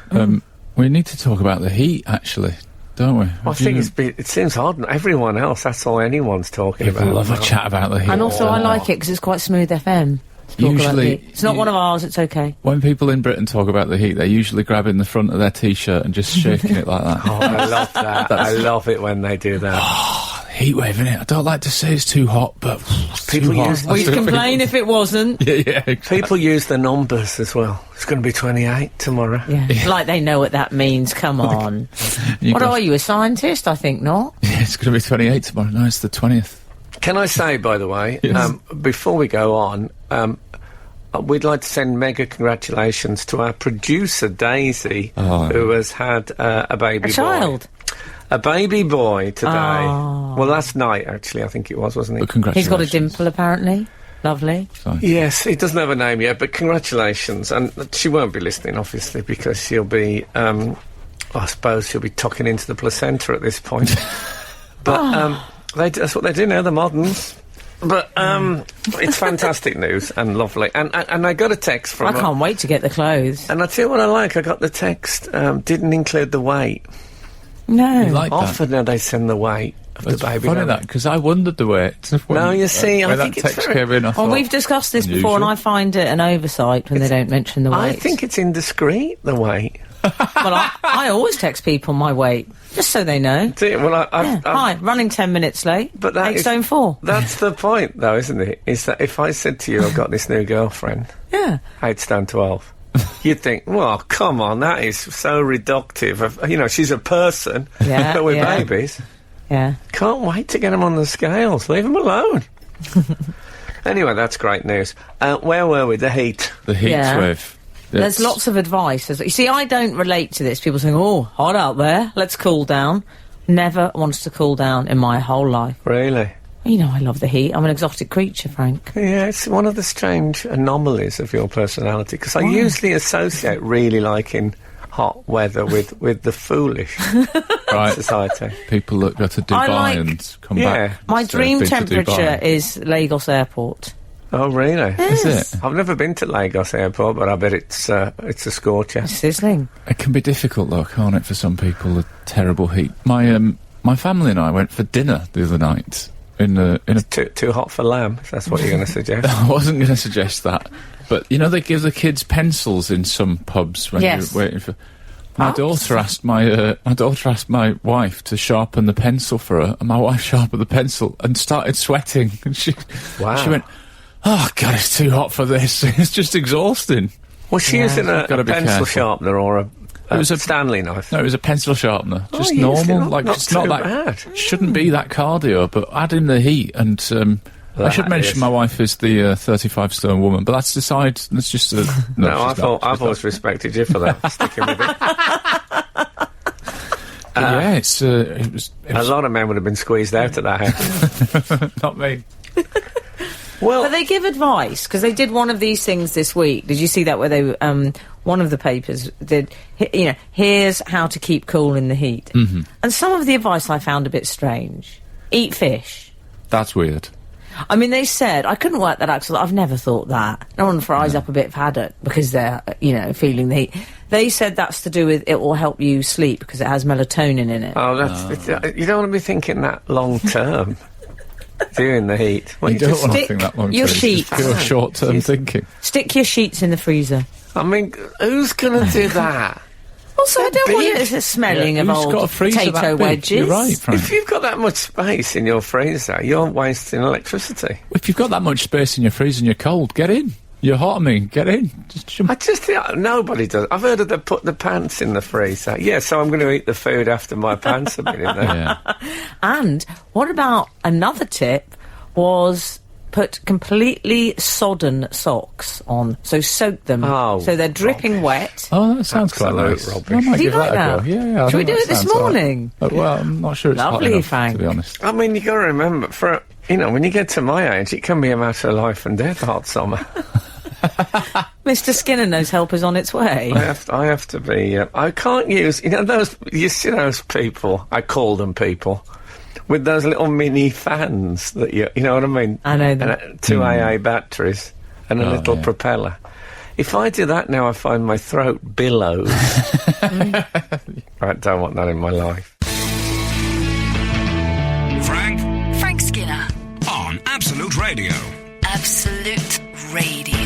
C: We need to talk about the heat, actually, don't we?
B: Well, I think it seems hard. Everyone else, that's all anyone's talking
C: People
B: about.
C: love a chat about the heat.
D: And also I like it because it's quite smooth FM. to talk about
C: Usually-
D: heat. It's not one of ours, it's okay.
C: When people in Britain talk about the heat, they're usually grabbing the front of their T-shirt and just shaking it like that.
B: Oh, I love that. I love it when they do that.
C: Heatwave, innit? I don't like to say it's too hot, but it's
B: People
C: too hot.
B: use-
D: We'd complain if it wasn't.
C: Yeah, exactly.
B: People use the numbers as well. It's going to be 28 tomorrow.
D: Yeah. Like they know what that means, come on. What are you, a scientist? I think not.
C: Yeah, it's going to be 28 tomorrow. No, it's the 20th.
B: Can I say, by the way,
C: Yes.
B: before we go on, we'd like to send mega congratulations to our producer, Daisy,
C: Oh.
B: who has had a baby
D: A child.
B: boy. A baby boy today.
D: Oh.
B: Well, last night, actually, I think it was, wasn't
C: But
B: it?
C: congratulations.
D: He's got a dimple, apparently. Lovely.
C: So,
B: Yes, he doesn't have a name yet, but congratulations. And she won't be listening, obviously, because she'll be, I suppose she'll be tucking into the placenta at this point. But that's what they do now, the moderns. But it's fantastic news and lovely. And I got a text from...
D: I can't wait to get the clothes.
B: And I tell you what I like, I got the text, didn't include the weight.
D: No.
C: you like that?
B: Often now they send the weight of
C: It's
B: the baby.
C: funny
B: don't
C: that, because I wondered the weight.
B: No, you see, I
C: when
B: think
C: that
B: it's
C: text
B: very-
C: came in, I
D: Well,
C: thought,
D: we've discussed this before, and
C: unusual.
D: I find it an oversight when they don't mention the weight.
B: I think it's indiscreet, the weight.
D: Well, I always text people my weight, just so they know.
B: See, well,
D: Yeah. Hi, running 10 minutes late,
B: But that
D: 8
B: is-
D: stone 4.
B: That's the point, though, isn't it? Is that if I said to you, I've got this new girlfriend,
D: Yeah.
B: 8 stone 12, you'd think, well, come on, that is so reductive. She's a person
D: Yeah,
B: with
D: yeah.
B: babies.
D: Yeah.
B: Can't wait to get them on the scales. Leave them alone. Anyway, that's great news. Where were we? The heat.
C: The heat
D: Yeah.
C: wave.
D: There's lots of advice. You see, I don't relate to this. People saying, oh, hot out there, let's cool down. Never wants to cool down in my whole life.
B: Really?
D: You know I love the heat. I'm an exotic creature, Frank.
B: Yeah, it's one of the strange anomalies of your personality, because I usually associate really liking hot weather with the foolish
C: Right.
B: society.
C: People that go to
D: I
C: Dubai
D: like-
C: and come
B: Yeah.
C: back.
D: My
C: They've
D: dream
C: been to
D: temperature
C: Dubai.
D: is Lagos Airport.
B: Oh, really?
C: Is it?
B: I've never been to Lagos Airport, but I bet it's a scorcher.
D: Sizzling.
C: It can be difficult, though, can't it, for some people, the terrible heat. My family and I went for dinner the other night in a
B: Too hot for lamb, if that's what you're going to suggest.
C: I wasn't going to suggest that, but you know they give the kids pencils in some pubs when
D: Yes.
C: you're waiting for. My daughter asked my wife to sharpen the pencil for her, and my wife sharpened the pencil and started sweating. And she went, "Oh God, it's too hot for this. It's just exhausting."
B: Was she using a
C: Gotta be
B: pencil
C: careful.
B: sharpener or a
C: was a-
B: Stanley knife?
C: No, it was a pencil sharpener, just
B: yes,
C: normal.
B: not
C: It's
B: too
C: not that.
B: bad.
C: Shouldn't be that cardio, but add in the heat and. I should
B: That
C: mention
B: is-
C: my wife is the 35 stone woman, but that's aside. That's just a
B: No,
C: she's not.
B: I've always respected you for that, sticking with it.
C: Yeah, it was
B: A lot of men would have been squeezed out of that house.
C: not me.
B: Well,
D: But they give advice, because they did one of these things this week. Did you see that, where they, one of the papers did, here's how to keep cool in the heat. Mm-hmm. And some of the advice I found a bit strange. Eat fish.
C: That's weird.
D: I mean, they said, I couldn't work that out, because I've never thought that. No one fries up a bit of haddock because they're, feeling the heat. They said that's to do with it will help you sleep because it has melatonin in it.
B: you don't want to be thinking that long term. During the heat. Well,
C: You don't want to
D: stick
C: think that long.
D: your
C: term.
D: sheets.
C: It's pure short-term thinking.
D: Stick your sheets in the freezer.
B: I mean, who's going to do that?
D: Also, I don't want
B: big.
D: it smelling of
C: Who's
D: old
C: got a freezer
D: potato
C: that big?
D: wedges.
C: You're right, Frank.
B: If you've got that much space in your freezer, you're wasting electricity.
C: If you've got that much space in your freezer and you're cold, get in. You're hot, I mean, get in. Just jump.
B: I just think nobody does. I've heard of them put the pants in the freezer. Yeah, so I'm going to eat the food after my pants have been in there.
C: Yeah.
D: And what about another tip was put completely sodden socks on. So soak them.
B: Oh,
D: so they're dripping wet.
C: Oh, that sounds quite
B: Absolute
C: nice.
B: rubbish.
C: I might
D: Do you
C: give
D: like
C: that a
D: that?
C: go. Yeah, I
D: Should we
C: think
D: do
C: that
D: it this
C: sounds all right.
D: morning?
C: Well, I'm not sure it's
D: Lovely,
C: hot enough,
D: Frank.
C: to be honest.
B: I mean, you got to remember, when you get to my age, it can be a matter of life and death hot summer.
D: Mr. Skinner knows help is on its way.
B: I have to be. I can't use. You see those people. I call them people with those little mini fans that you know what I mean.
D: I know them.
B: And, 2 AA batteries and a little propeller. If I do that now, I find my throat billows. I don't want that in my life.
E: Frank
A: Skinner.
E: on Absolute Radio.
A: Absolute Radio.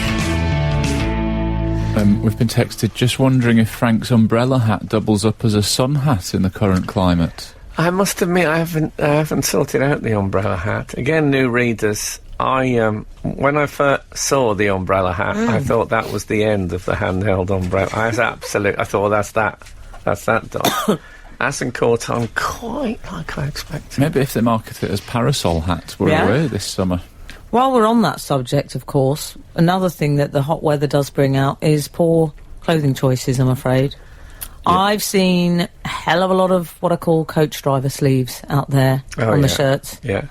C: We've been texted just wondering if Frank's umbrella hat doubles up as a sun hat in the current climate.
B: I must admit, I haven't sorted out the umbrella hat. Again, new readers. When I first saw the umbrella hat, I thought that was the end of the handheld umbrella. I thought, that's that done. Hasn't caught on quite like I expected.
C: Maybe if they market it as parasol hat, we're
D: Yeah.
C: away this summer.
D: While we're on that subject, of course, another thing that the hot weather does bring out is poor clothing choices, I'm afraid. I've seen a hell of a lot of what I call coach driver sleeves out there on the shirts.
B: Yeah.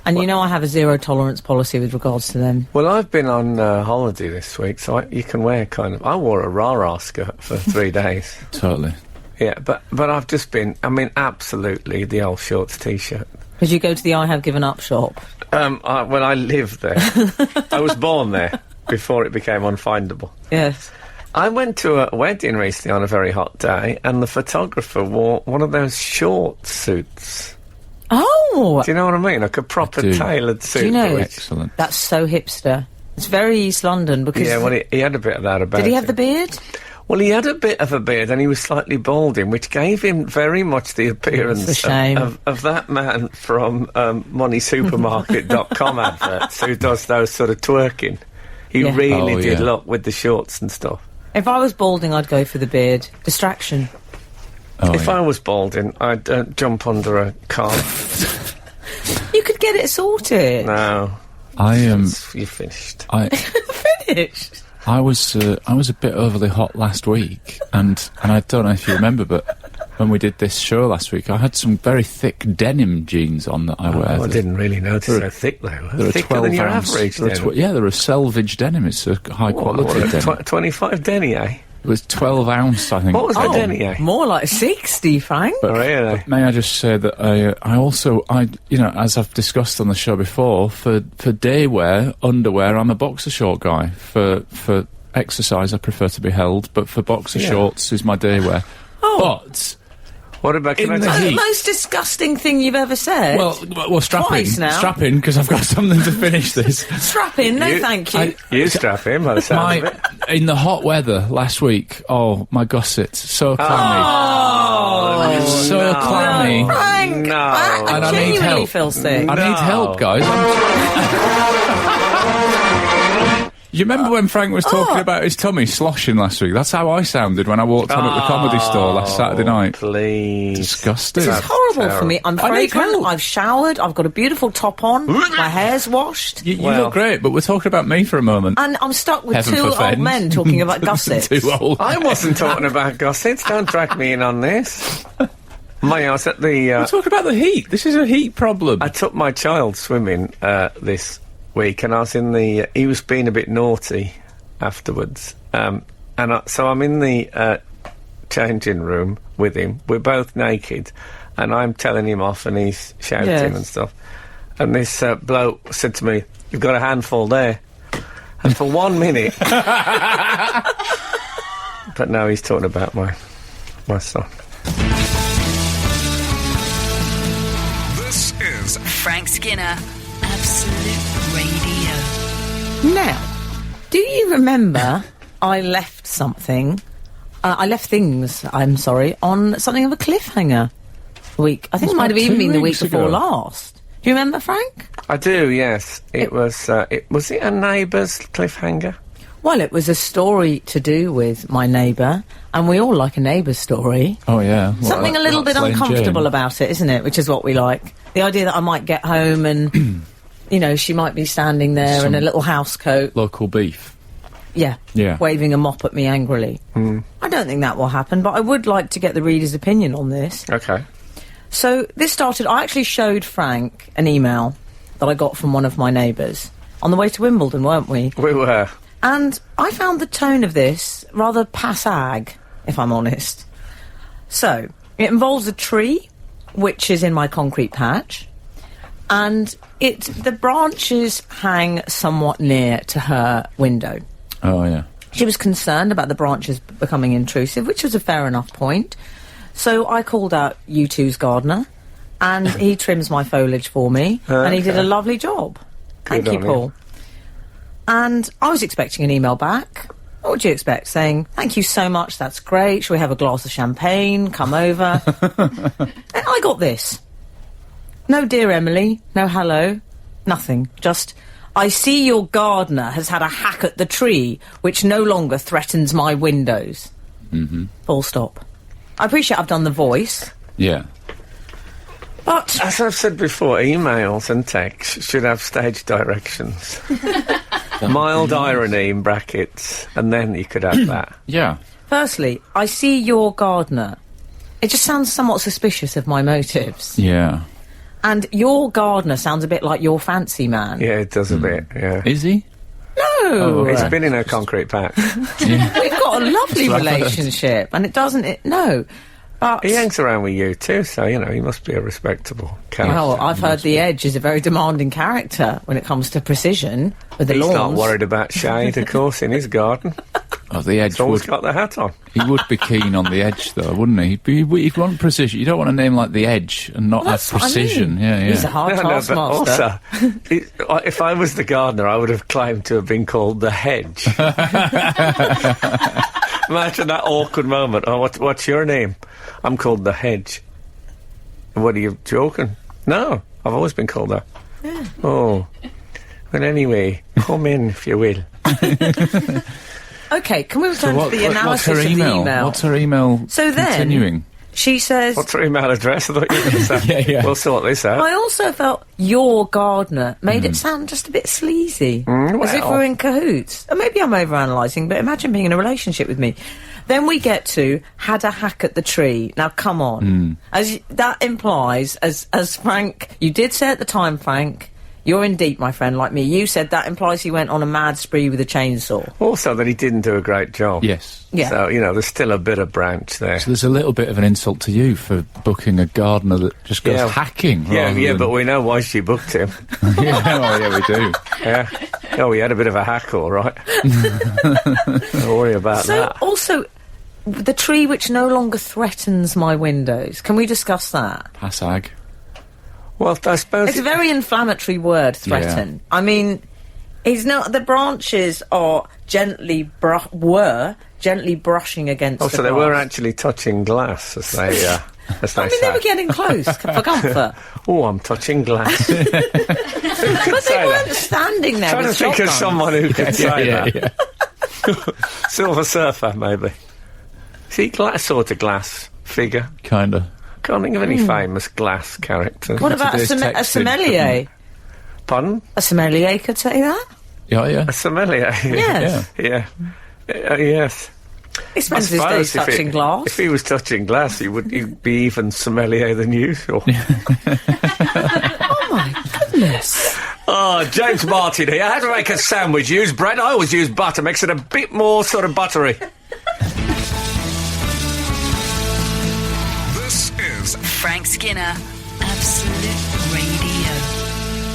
D: And you know I have a zero tolerance policy with regards to them.
B: Well, I've been on holiday this week, so you can wear I wore a rah-rah skirt for 3 days.
C: Totally.
B: Yeah, but I've just been, absolutely the old shorts T-shirt.
D: Did you go to the I Have Given Up shop?
B: I lived there. I was born there before it became unfindable.
D: Yes.
B: I went to a wedding recently on a very hot day, and the photographer wore one of those short suits.
D: Oh!
B: Do you know what I mean? Like a proper
C: do.
B: tailored suit.
D: Do you know-
C: Excellent.
D: That's so hipster. It's very East London because...
B: Yeah, well, he had a bit of that about him.
D: Did he have the beard?
B: Well, he had a bit of a beard and he was slightly balding, which gave him very much the appearance
D: It's a shame.
B: of that man from moneysupermarket.com adverts who does those sort of twerking. He
D: Yeah.
B: really
C: Oh,
B: did
C: yeah.
B: look with the shorts and stuff.
D: If I was balding, I'd go for the beard. Distraction.
C: Oh,
B: If
C: yeah.
B: I was balding, I'd jump under a car.
D: You could get it sorted.
B: No,
C: you're
B: finished.
D: Finished.
C: I was a bit overly hot last week, and I don't know if you remember, but when we did this show last week, I had some very thick denim jeans on that I wear.
B: I didn't really notice how thick they were.
C: They're a
B: Thicker
C: 12
B: than your
C: ounce.
B: average.
C: They're they're a selvage denim. It's a high quality denim.
B: 25 denier.
C: It was 12 ounce, I think.
B: What was
D: Oh,
B: a denier?
D: more like 60, Frank.
C: But
B: Really?
C: may I just say that I also, as I've discussed on the show before, for day wear, underwear, I'm a boxer short guy. For exercise, I prefer to be held, but for boxer shorts is my day wear.
D: Oh.
C: But
B: What about... Can
C: In
B: I
C: the
B: tell
D: That's
B: you-
D: the
C: heat.
D: most disgusting thing you've ever said.
C: well, strap
D: Twice
C: in,
D: now.
C: strap in, because I've got something to finish this.
D: Strap in, no thank you.
B: You strap in by the sound of it.
C: In the hot weather last week, oh my gusset, so clammy, so clammy.
D: Frank!
B: No.
D: I
C: And I need
D: genuinely
C: help.
D: feel sick.
C: I need help, guys. You remember when Frank was talking about his tummy sloshing last week? That's how I sounded when I walked on at the comedy store last Saturday night.
B: Please.
C: Disgusting.
D: This is horrible for me. I'm
C: I need
D: fragrant,
C: help.
D: I've showered, I've got a beautiful top on, my hair's washed,
C: You
B: Well-
C: look great, but we're talking about me for a moment.
D: and I'm stuck with
C: Heaven
D: two old
C: forfend.
D: men talking about gussets.
C: Too old.
B: I wasn't talking about gussets. Don't drag me in on this. I was at the...
C: We're talking about the heat. This is a heat problem.
B: I took my child swimming this week, and I was in the... he was being a bit naughty afterwards. So I'm in the changing room with him. We're both naked, and I'm telling him off, and he's shouting
D: Yes.
B: and stuff. And this bloke said to me, "You've got a handful there." And for 1 minute... But now he's talking about my son.
E: This is
A: Frank Skinner. Skinner, Absolute Radio.
D: Now, do you remember I left something? I left things, I'm sorry, on something of a cliffhanger week. I think it might have even been the week before last. Do you remember, Frank?
B: I do, yes. Was it a neighbour's cliffhanger?
D: Well, it was a story to do with my neighbour, and we all like a neighbour's story.
C: Oh, yeah. Well,
D: Something a little bit
C: that's Lane
D: uncomfortable
C: Jane.
D: about it, isn't it? Which is what we like. The idea that I might get home and, you know, she might be standing there in a little house coat.
C: Local beef.
D: Yeah. Waving a mop at me angrily. I don't think that will happen, but I would like to get the reader's opinion on this.
B: Okay.
D: So this started, I actually showed Frank an email that I got from one of my neighbours on the way to Wimbledon, weren't we?
B: We were.
D: And I found the tone of this rather passag, if I'm honest. So, it involves a tree, which is in my concrete patch, and the branches hang somewhat near to her window.
C: Oh, yeah.
D: She was concerned about the branches becoming intrusive, which was a fair enough point. So I called out U2's gardener, and he trims my foliage for me, and he did a lovely job. Thank you, Paul. And I was expecting an email back. What would you expect? Saying, thank you so much, that's great, shall we have a glass of champagne, come over? And I got this. No dear Emily, no hello, nothing, just... I see your gardener has had a hack at the tree, which no longer threatens my windows. Full stop. I appreciate I've done the voice.
C: Yeah.
D: But...
B: As I've said before, emails and texts should have stage directions. Mild irony in brackets, and then you could have that.
C: Yeah.
D: Firstly, I see your gardener. It just sounds somewhat suspicious of my motives.
C: Yeah.
D: And your gardener sounds a bit like your fancy man.
B: Yeah, it does a bit, yeah.
C: Is he?
D: No!
B: He's been in a concrete patch.
C: Yeah.
D: We've got a lovely relationship, and it doesn't... no. But...
B: He hangs around with you too, so, you know, he must be a respectable character.
D: Well, I've heard the Edge is a very demanding character when it comes to precision with the
B: He's
D: lawns.
B: not worried about shade, of course, in his garden.
C: Oh, the Edge
B: He's always
C: would...
B: got the hat on.
C: He would be keen on the Edge, though, wouldn't he? He'd want precision. You don't want a name like the Edge and not have
D: That's what I
C: precision.
D: mean.
C: Yeah, yeah.
D: He's a hard
B: But
D: taskmaster.
B: also, if I was the gardener, I would have claimed to have been called the Hedge. Imagine that awkward moment. Oh, what's your name? I'm called the Hedge. What, are you joking? No, I've always been called that.
D: Yeah.
B: Oh. Well, anyway, come in if you will.
D: Okay, can we return to the analysis
C: what's her
D: of the
C: email?
D: email?
C: What's her email
D: So then-
C: continuing?
D: She says...
B: What's her email address? I thought you were going to say.
C: Yeah.
B: We'll sort this out.
D: I also felt your gardener made it sound just a bit sleazy. As if
B: well.
D: we're in cahoots. And maybe I'm overanalyzing, but imagine being in a relationship with me. Then we get to had a hack at the tree. Now, come on. That implies, as Frank... You did say at the time, Frank, you're in deep, my friend, like me. You said that implies he went on a mad spree with a chainsaw.
B: Also, that he didn't do a great job.
C: Yes.
D: Yeah.
B: So, you know, there's still a bit of branch there.
C: So there's a little bit of an insult to you for booking a gardener that just goes
B: Yeah.
C: hacking.
B: Yeah,
C: rather
B: yeah,
C: than-
B: but we know why she booked him.
C: yeah, we do.
B: Yeah. Oh, he had a bit of a hack, all right. Don't worry about
D: So,
B: that.
D: also, the tree which no longer threatens my windows. Can we discuss that?
C: Passag.
B: Well, I suppose...
D: It's a very inflammatory word, threaten.
C: Yeah.
D: I mean, he's not... The branches are gently were gently brushing against
B: Oh,
D: the
B: so they
D: grass.
B: were actually touching glass, as they
D: I mean, they
B: say.
D: were getting close for comfort.
B: Oh, I'm touching glass. Who could
D: But
B: say
D: they weren't
B: that?
D: standing there
B: Trying to
D: with
B: think of
D: shotguns.
B: someone who could say that.
C: yeah.
B: Silver Surfer, maybe. See, sort of glass figure.
C: Kinda.
B: Can't think of any famous glass characters.
D: What about a
C: Today's texting.
D: sommelier?
B: Pardon?
D: A sommelier could say that?
C: Yeah, yeah.
B: A sommelier?
D: Yes.
B: Yeah. Yes.
D: He spends his days
B: if
D: touching glass.
B: If he was touching glass, he'd be even sommelier than usual.
D: Oh, my goodness.
B: Oh, James Martin here. How to make a sandwich? Use bread? I always use butter. Makes it a bit more sort of buttery.
E: This is
A: Frank Skinner, Absolute Radio.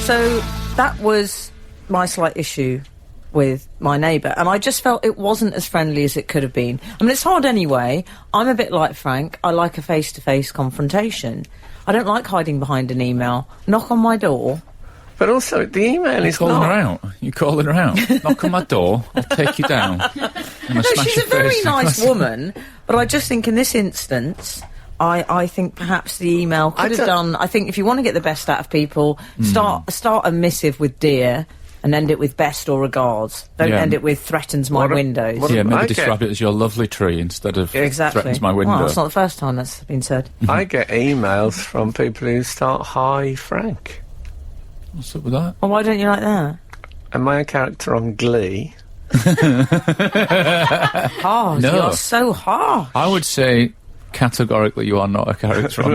D: So that was my slight issue with my neighbour, and I just felt it wasn't as friendly as it could have been. I mean, it's hard anyway. I'm a bit like Frank. I like a face-to-face confrontation. I don't like hiding behind an email. Knock on my door.
B: But also, the email is
C: calling
B: not...
C: her out. You calling her out? Knock on my door. I'll take you down.
D: No, she's a very nice woman, but I just think in this instance, I think perhaps the email could have done. I think if you want to get the best out of people, start a missive with dear and end it with best or regards. Don't end it with threatens my windows.
C: Maybe describe it as your lovely tree instead of threatens my window.
D: Well, that's not the first time that's been said.
B: I get emails from people who start, hi, Frank.
C: What's up with that?
D: Well, why don't you like that?
B: Am I a character on Glee?
D: Hard.
C: No.
D: You're so hard.
C: I would say categorically you are not a character on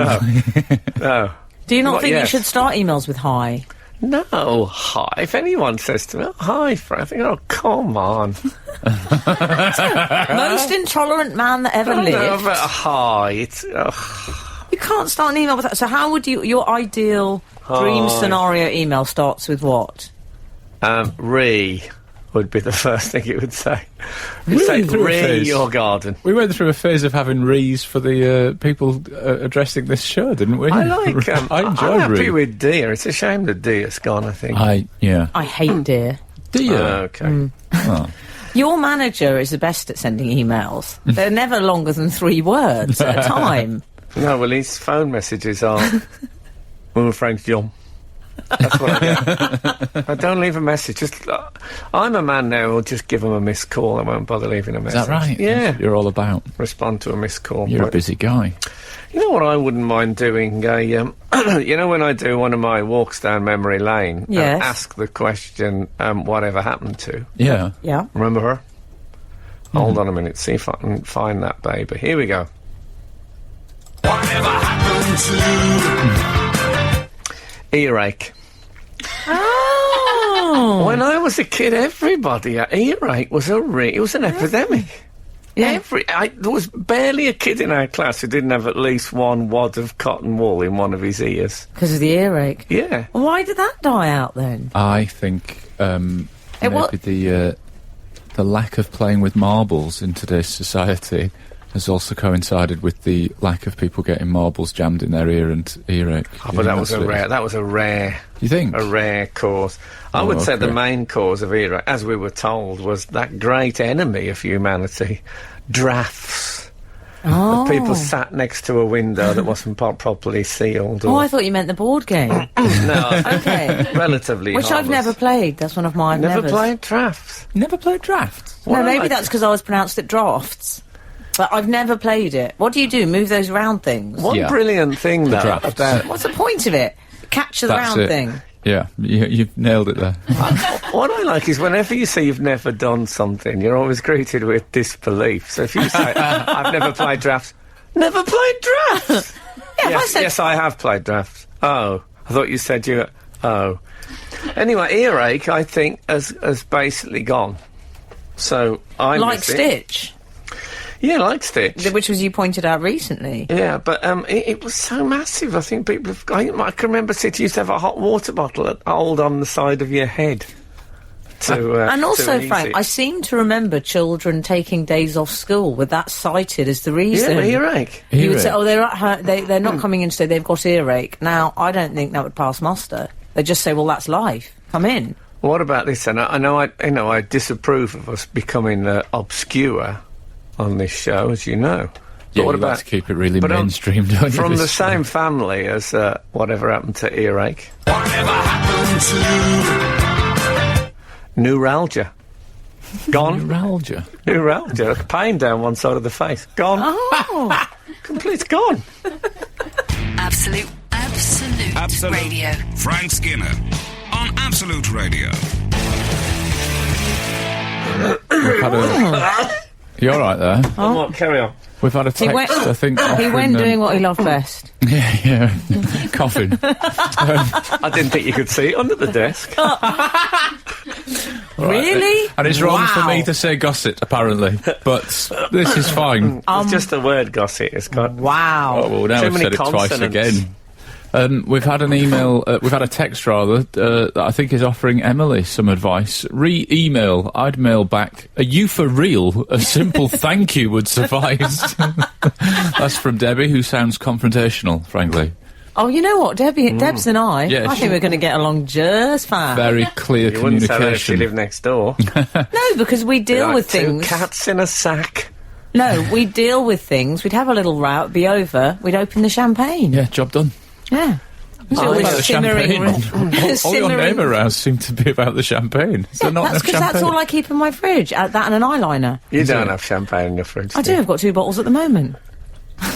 B: No.
D: Do you not think you should start emails with hi?
B: No, hi. If anyone says to me, hi, Frank, I think, oh, come on.
D: Most intolerant man that ever lived.
B: No, but hi. It's...
D: You can't start an email with that. So how would you... Your ideal dream scenario email starts with what?
B: Re would be the first thing it would say.
C: We
B: It'd
C: went through a
B: say,
C: phase.
B: your garden.
C: We went through a phase of having rees for the people addressing this show, didn't we?
B: I like...
C: I enjoy
B: I'm happy
C: Ree.
B: with dear. It's a shame that dear's gone, I think.
D: I hate dear.
C: Do you?
B: Okay.
C: Oh.
D: Your manager is the best at sending emails. They're never longer than 3 words at a time.
B: No, well, his phone messages are... oh, Frank John. That's what I get. I don't leave a message. Just, I'm a man now who'll just give him a missed call. I won't bother leaving a message.
C: Is that right?
B: Yeah.
C: That's what you're all about.
B: Respond to a missed call.
C: You're a busy guy.
B: You know what I wouldn't mind doing? You know when I do one of my walks down memory lane,
D: Yes.
B: ask the question, whatever happened to?
C: Yeah.
D: Yeah.
B: Remember her? Hold on a minute, see if I can find that baby. Here we go.
E: Whatever happened to...
B: Earache.
D: Oh.
B: When I was a kid, everybody had earache was it was an epidemic.
D: Yeah.
B: There was barely a kid in our class who didn't have at least one wad of cotton wool in one of his ears.
D: Because of the earache.
B: Yeah.
D: Why did that die out then?
C: I think maybe
D: what-
C: the lack of playing with marbles in today's society has also coincided with the lack of people getting marbles jammed in their ear and earache.
B: Oh, but that was a rare
C: You think?
B: a rare cause. I would say the main cause of earache, as we were told, was that great enemy of humanity, drafts.
D: Oh.
B: People sat next to a window that wasn't properly sealed.
D: Oh,
B: Or,
D: I thought you meant the board game.
B: no,
D: Okay.
B: relatively
D: Which I've
B: harmless.
D: never played. That's one of my
B: Never
D: nevers.
B: played drafts.
C: Never played drafts.
B: What
D: No,
B: I
D: maybe
B: like-
D: that's because I was pronounced it drafts. But I've never played it. What do you do? Move those round things?
B: One
C: Yeah.
B: brilliant thing, though,
C: drafts.
B: about...
D: What's the point of it? Capture the
C: That's
D: round
C: it.
D: thing.
C: Yeah, you've nailed it there.
B: What I like is whenever you say you've never done something, you're always greeted with disbelief. So if you say, I've never played drafts, never played drafts! Yes, I have played drafts. Oh, I thought you said you... Oh. Anyway, earache, I think, has basically gone. So I
D: Like
B: miss it.
D: Stitch,
B: Yeah, like Stitch.
D: which was you pointed out recently.
B: Yeah, but it was so massive. I think people have... I can remember City used to have a hot water bottle that hold on the side of your head.
D: And also,
B: to
D: Frank,
B: ease
D: I
B: it.
D: seem to remember children taking days off school with that cited as the reason.
B: Yeah, earache.
D: You would say,
C: Earache.
D: oh, they're at they're not coming in today, they've got earache. Now, I don't think that would pass muster. They just say, well, that's life. Come in.
B: What about this? And I know I disapprove of us becoming obscure on this show, as you know.
C: Yeah,
B: what
C: you like
B: about
C: to keep it really
B: but,
C: mainstream, don't you?
B: from the
C: this
B: same family as whatever happened to earache?
E: Whatever happened to...
B: Neuralgia. Gone.
C: neuralgia.
B: Neuralgia. Pain down one side of the face. Gone.
D: Oh.
B: Complete gone.
A: Absolute Radio.
E: Frank Skinner on Absolute Radio.
C: We've had a... You all right there?
B: What? Carry on.
C: We've had a text,
D: went-
C: I think.
D: He
C: offering,
D: went doing what he loved best.
C: Yeah. Coughing.
B: I didn't think you could see it under the desk.
D: Really?
C: And it's wrong for
D: Wow.
C: me to say gossip, apparently. But this is fine.
B: It's just a word, gossip. It's got...
D: Wow.
C: Oh, well, now
B: Too
C: we've
B: many
C: said it twice
B: consonants.
C: again. We've had an email, we've had a text rather, that I think is offering Emily some advice. Re-email, I'd mail back, are you for real? A simple thank you would suffice. That's from Debbie, who sounds confrontational, frankly.
D: Oh, you know what, Debs and I
C: Yeah,
D: think we're going to get along just fine.
C: Very clear
B: You wouldn't say that if you
C: communication.
B: live next door.
D: No, because we deal
B: Like
D: with
B: two
D: things.
B: cats in a sack.
D: No, we deal with things. We'd have a little row, be over. We'd open the champagne.
C: Yeah, job done.
D: Yeah. It's
C: All
D: always
C: about the champagne. All your
D: simmering-
C: neighbour rows seem to be about the champagne. Is there not
D: That's
C: enough
D: because that's
C: champagne?
D: all I keep in my fridge. That and an eyeliner.
B: You don't have champagne in your fridge.
D: I do. I've got 2 bottles at the moment.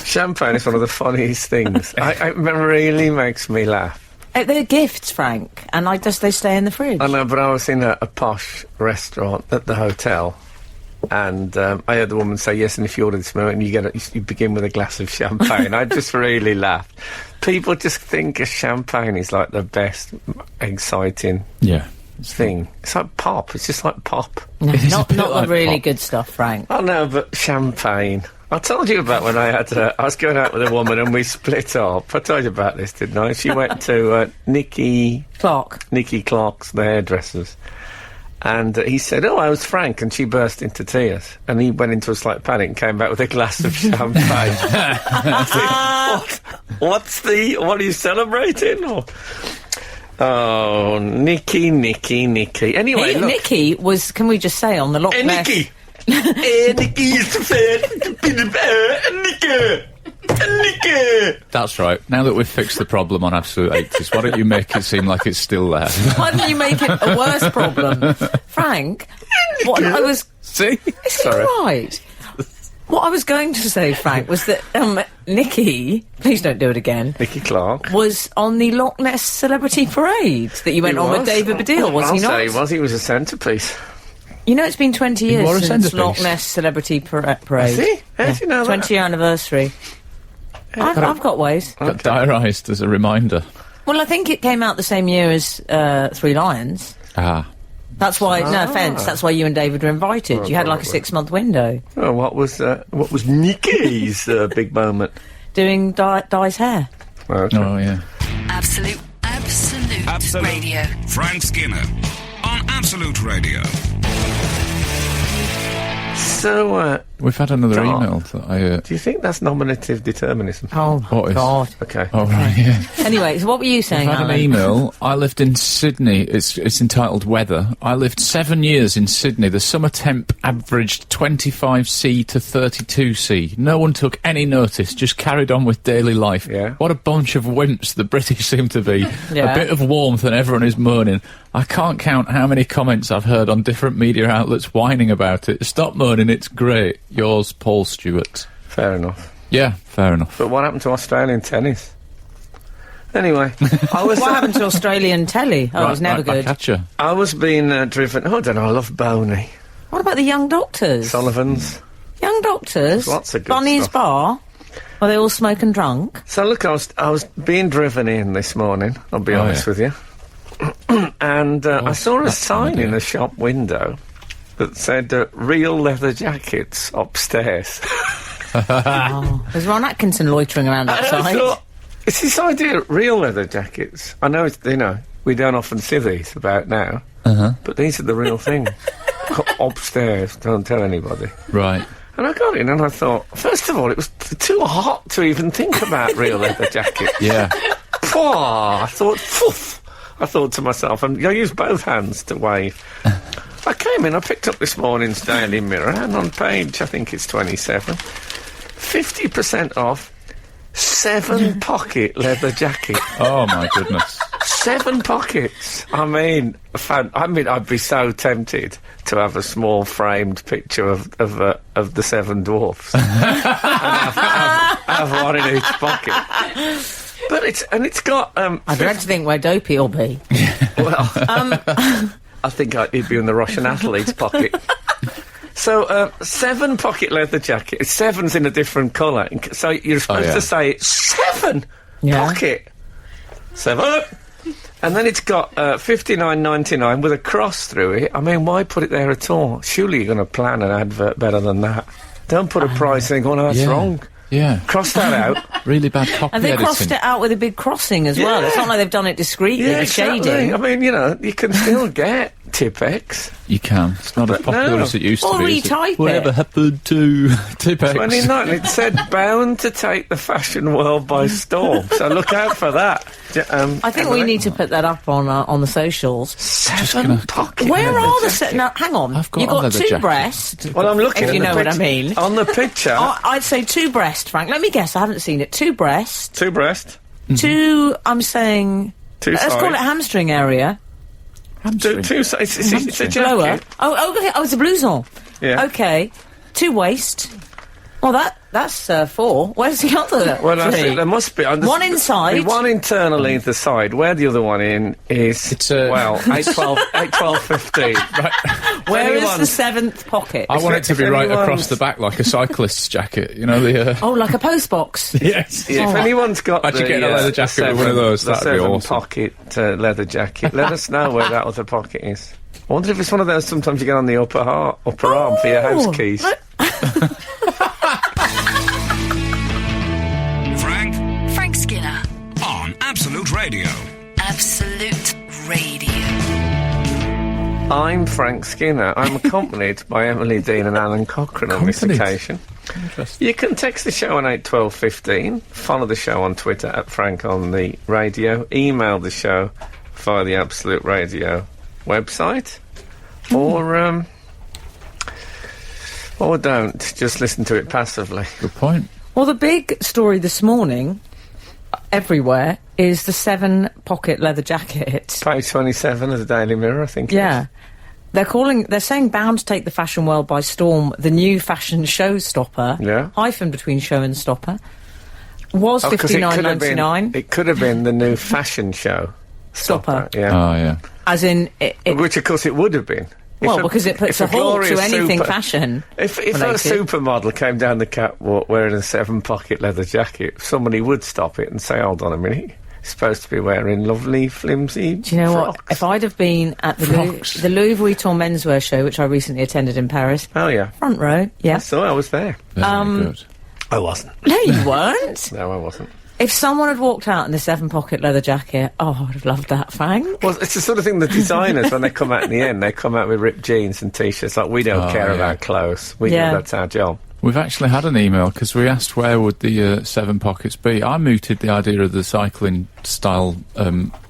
B: Champagne is one of the funniest things. It really makes me laugh.
D: They're gifts, Frank, and they stay in the fridge.
B: I know, but I was in a posh restaurant at the hotel, and I heard the woman say, yes, and if you order this moment, you begin with a glass of champagne. I just really laughed. People just think a champagne is like the best, exciting
C: Yeah.
B: thing. It's like pop. It's just like pop.
D: No,
C: It is a
D: not
C: bit
D: the
C: like
D: really
C: pop.
D: good stuff, Frank.
B: I know, but champagne. I told you about when I was going out with a woman and we split up. I told you about this, didn't I? She went to Nikki Clark's, the hairdressers. And he said, oh, I was Frank, and she burst into tears. And he went into a slight panic and came back with a glass of champagne. I said, what are you celebrating? Or, oh, Nikki. Anyway, look.
D: Nikki was, can we just say, on the Loch
B: Hey,
D: Ness...
B: Nikki! Hey, Nikki used to say, Nikki!
C: That's right. Now that we've fixed the problem on Absolute 80s, why don't you make it seem like it's still there?
D: Why don't you make it a worse problem? Frank, what I was...
C: See?
D: Is it right? What I was going to say, Frank, was that Nikki, please don't do it again,
B: Nikki Clark.
D: was on the Loch Ness Celebrity Parade that you went
B: He
D: on with
B: was.
D: David Baddiel, was he
B: I'll
D: not?
B: say he was. He was a centrepiece.
D: You know, it's been 20
C: wore a
D: years since
C: centrepiece.
D: Loch Ness Celebrity Parade.
B: Is he? How do you know that?
D: 20-year anniversary. I've got ways.
C: Got diarised as a reminder.
D: Well, I think it came out the same year as Three Lions.
C: Ah.
D: That's why, no offence, that's why you and David were invited. You had like a 6-month window.
B: Oh, what was Nikki's big moment?
D: Doing Di's hair.
B: Okay.
C: Oh, yeah.
A: Absolute Radio.
E: Frank Skinner on Absolute Radio.
B: So,
C: We've had another
B: John.
C: email that I...
B: do you think that's nominative determinism?
D: Oh,
C: What is-
D: God.
B: Okay.
C: Oh, right, yeah.
D: Anyway, so what were you saying,
C: I've had an
D: Alan?
C: email. I lived in Sydney. It's entitled Weather. I lived 7 years in Sydney. The summer temp averaged 25°C to 32°C. No one took any notice, just carried on with daily life.
B: Yeah.
C: What a bunch of wimps the British seem to be.
D: Yeah.
C: A bit of warmth and everyone is moaning. I can't count how many comments I've heard on different media outlets whining about it. Stop moaning, it's great. Yours, Paul Stewart.
B: Fair enough.
C: Yeah, fair enough.
B: But what happened to Australian tennis? Anyway, I was
D: What happened to Australian telly? Oh, it was never good.
C: Catcher.
B: I was being driven. Oh, I don't know. I love Boney.
D: What about the Young Doctors?
B: Sullivan's.
D: Young Doctors?
B: Lots of good
D: Bonnie's
B: stuff.
D: Bar? Are they all smoking drunk?
B: So look, I was being driven in this morning. I'll be
C: Oh,
B: honest
C: yeah.
B: with you. And I saw a
C: that's
B: sign
C: an
B: in
C: idea.
B: a shop window that said real leather jackets upstairs.
D: There's Ron Atkinson loitering around
B: And I
D: outside.
B: thought, it's this idea of real leather jackets. I know, we don't often see these about now, but these are the real thing. Upstairs, don't tell anybody.
C: Right.
B: And I got in and I thought, first of all, it was too hot to even think about real leather jackets.
C: Yeah.
B: I thought, poof. I thought to myself, I used both hands to wave. I came in, I picked up this morning's Daily Mirror, and on page, I think it's 27, 50% off 7-pocket leather jacket.
C: Oh, my goodness.
B: 7 pockets. I mean, I'd be so tempted to have a small framed picture of the 7 dwarfs and have one in each pocket. But it's got.
D: I dread to think where Dopey will be.
B: Well, I think he'd be in the Russian athlete's pocket. So, 7-pocket leather jacket. 7's in a different colour. So you're supposed to say 7
D: Yeah.
B: pocket. 7. And then it's got $59.99 with a cross through it. I mean, why put it there at all? Surely you're going to plan an advert better than that. Don't put a price and go, no, that's
C: Yeah.
B: wrong.
C: Yeah.
B: Cross that out.
C: Really bad copy
D: And they
C: editing.
D: crossed it out with a big crossing as well. It's not like they've done it discreetly,
B: Yeah,
D: the
B: exactly.
D: shading.
B: I mean, you can still get Tipex.
C: You can. It's not as popular
B: no.
C: as it used to
D: Or
C: be. is it?
D: retype it.
C: Whatever happened to Tipex?
B: 29. It said bound to take the fashion world by storm. So look out for that.
D: I think we need to put that up on the socials.
B: 7 pocket.
D: Where
B: leather
D: are the...
B: jacket.
D: Now, hang on.
C: I've got
D: You've
C: a
D: got
C: leather
D: 2
C: jacket.
D: breasts.
B: Well, I'm looking
D: If
B: at
D: you
B: the
D: know what I
B: picture.
D: mean.
B: On the picture,
D: I'd say 2 breast, Frank. Let me guess. I haven't seen it. 2 breast.
B: 2 breast,
D: 2... I'm saying...
B: 2
D: Let's call it
B: sides.
D: hamstring area.
B: Two sides. It's a jacket.
D: Lower. Oh, okay. Oh, it's a blouson.
B: Yeah.
D: Okay. 2 waist. Well, that's 4. Where's the other?
B: Well, that's
D: 3?
B: it. There must be.
D: One inside.
B: The one internally into the side. Where the other one in is...
C: It's,
B: well, 8, 12, 15.
C: Right.
D: Where is
B: anyone-
D: the 7th pocket?
C: I want it to
B: if
C: be right
B: anyone's-
C: across the back like a cyclist's jacket. You know, the...
D: Oh, like a post box.
C: Yes.
B: Yeah, if anyone's got
C: Imagine
B: the,
C: getting a leather
B: the
C: jacket with one of those,
B: the
C: that'd be
B: 7
C: awesome.
B: pocket leather jacket, let us know where that other pocket is. I wonder if it's one of those sometimes you get on the upper arm for your house keys.
E: Frank
A: Skinner.
E: on Absolute Radio.
A: Absolute Radio.
B: I'm Frank Skinner. I'm accompanied by Emily Dean and Alan Cochrane on this
C: Accompanied?
B: occasion.
C: Interesting.
B: You can text the show on 81215, follow the show on Twitter at Frank on the Radio, email the show via the Absolute Radio website, or don't, just listen to it passively.
C: Good point.
D: Well, the big story this morning, everywhere, is the 7 pocket leather jacket.
B: Page 27 of the Daily Mirror, I think.
D: Yeah. They're saying bound to take the fashion world by storm, the new fashion showstopper.
B: Yeah.
D: Hyphen between show and stopper. Was
B: Oh, 'cause
D: $59.99.
B: it could have been the new fashion show
D: Stopper.
B: Yeah.
C: Oh, yeah.
D: As in, it
B: Which, of course, it would have been.
D: well,
B: If
D: because it puts
B: if
D: a halt to
B: glorious
D: anything
B: super-
D: fashion.
B: If a
D: related.
B: supermodel came down the catwalk wearing a 7-pocket leather jacket, somebody would stop it and say, hold on a minute, you're supposed to be wearing lovely, flimsy
D: Do you know
B: frocks.
D: what? If I'd have been at the Louis Vuitton menswear show, which I recently attended in Paris,
B: Oh, yeah.
D: front row, yeah.
B: So I was there.
C: Very good.
B: I wasn't.
D: No, you weren't.
B: No, I wasn't.
D: If someone had walked out in a 7-pocket leather jacket, oh, I would have loved that, Frank.
B: Well, it's the sort of thing the designers, when they come out in the end, they come out with ripped jeans and T-shirts, like, we don't care
C: yeah.
B: about clothes. We
D: Yeah.
B: know that's our job.
C: We've actually had an email because we asked where would the 7 pockets be. I mooted the idea of the cycling style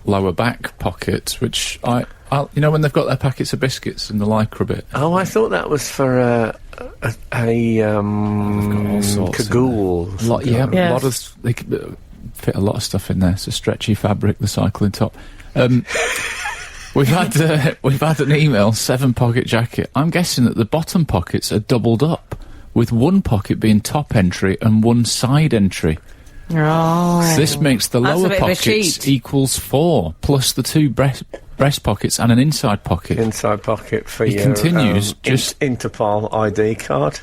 C: lower back pockets, which I you know when they've got their packets of biscuits in the lycra bit.
B: Oh, I thought that was for
C: all sorts in
B: cagoule.
C: Yeah,
D: Yes.
C: a lot of they could fit a lot of stuff in there. It's a stretchy fabric, the cycling top. We've had an email 7 pocket jacket. I'm guessing that the bottom pockets are doubled up, with one pocket being top entry and one side entry.
D: Oh.
C: So this makes the
D: That's a
C: lower
D: bit of a
C: pockets
D: cheat.
C: equals 4, plus the 2 breast pockets and an inside pocket.
B: Inside pocket for
C: He
B: your
C: continues, just-
B: Interpol ID card.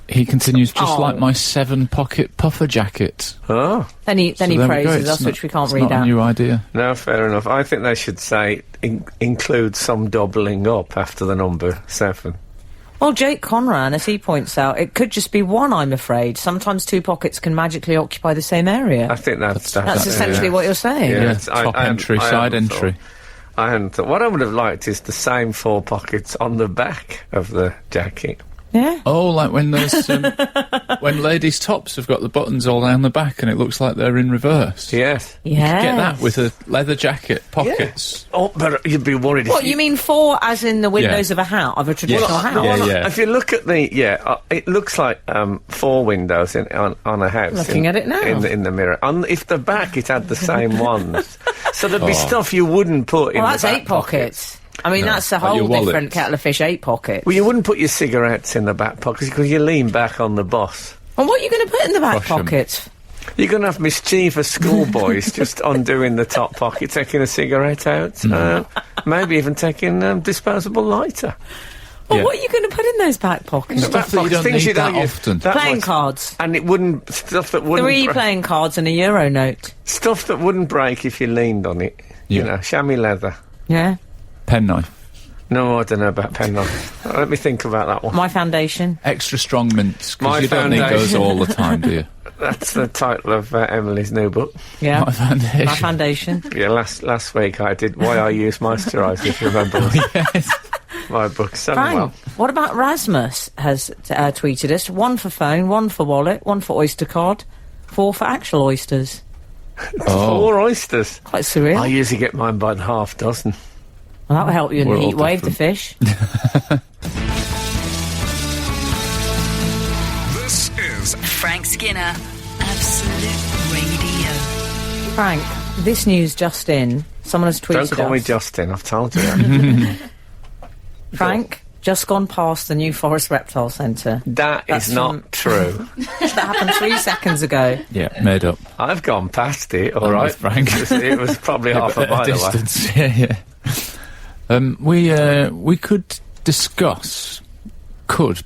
C: He continues, just
D: Oh.
C: like my 7 pocket puffer jacket.
B: Oh,
D: Then he
C: So there we go.
D: praises
C: It's
D: us,
C: not-
D: which we can't
C: it's
D: read
C: not
D: out.
C: a new idea.
B: no, fair enough. I think they should say include some doubling up after the number 7.
D: Well, Jake Conran, as he points out, it could just be one, I'm afraid. Sometimes 2 pockets can magically occupy the same area.
B: I think that's
D: That's essentially what you're saying.
B: Yeah.
C: Yeah,
B: it's-
C: top
B: I
C: entry,
B: hadn't- I
C: side
B: hadn't
C: entry.
B: I hadn't thought. What I would have liked is the same 4 pockets on the back of the jacket.
D: Yeah.
C: Oh, like when there's when ladies' tops have got the buttons all down the back and it looks like they're in reverse.
B: Yes.
D: Yeah.
C: Get that with a leather jacket, pockets.
B: Oh, but you'd be worried if
D: What, you mean 4 as in the windows
C: Yeah.
D: of a house, of a traditional
C: Yes.
D: house?
C: Yeah, yeah.
B: If you look at the it looks like 4 windows on a house.
D: Looking at it now.
B: in the mirror. If the back it had the same ones, so there'd be stuff you wouldn't put in
D: Well,
B: the
D: that's
B: back
D: 8 pockets. I mean, that's a
C: like your
D: whole
C: wallet.
D: different kettle of fish, 8 pockets.
B: Well, you wouldn't put your cigarettes in the back pockets because you lean back on the boss.
D: And what are you going to put in the back
C: Crush 'em.
D: pockets?
B: You're going to have mischievous schoolboys just undoing the top pocket, taking a cigarette out, maybe even taking a disposable lighter.
D: Well,
C: Yeah.
D: what are you going to put in those back pockets?
B: The back
C: that you
B: pockets,
C: don't
B: things
C: need that
B: use
C: often.
B: that
D: Playing
B: much.
D: cards.
B: And it wouldn't stuff that wouldn't
D: 3 playing cards and a euro note.
B: stuff that wouldn't break if you leaned on it. You
C: Yeah.
B: know, chamois leather.
D: Yeah.
C: Penknife.
B: No, I don't know about penknife. Let me think about that one.
D: My foundation.
C: Extra strong mints,
B: My
C: because you don't need those
B: foundation.
C: all the time, do you?
B: That's the title of Emily's new book.
D: Yeah.
C: My foundation.
D: My foundation.
B: Yeah, last week I did Why I Use Moisturiser, if you remember.
C: Yes.
B: My book, selling
D: Frank,
B: well.
D: what about Rasmus has tweeted us? 1 for phone, 1 for wallet, 1 for Oyster card, 4 for actual oysters.
C: Oh.
B: 4 oysters.
D: Quite surreal.
B: I usually get mine by the half dozen.
D: Well, that will help you in
C: We're
D: the
C: all
D: heat wave, the
C: different.
D: fish.
E: This is
A: Frank Skinner, Absolute Radio.
D: Frank, this news just in. Someone has tweeted
B: Don't call me
D: us.
B: Justin, I've told you that.
D: Frank, just gone past the New Forest Reptile Centre.
B: That
D: That's
B: is not
D: from-
B: true.
D: That happened 3 seconds ago.
C: Yeah, made up.
B: I've gone past it, all
C: I'm
B: right.
C: with Frank.
B: It was probably half a
C: At
B: mile away.
C: distance. Yeah. We could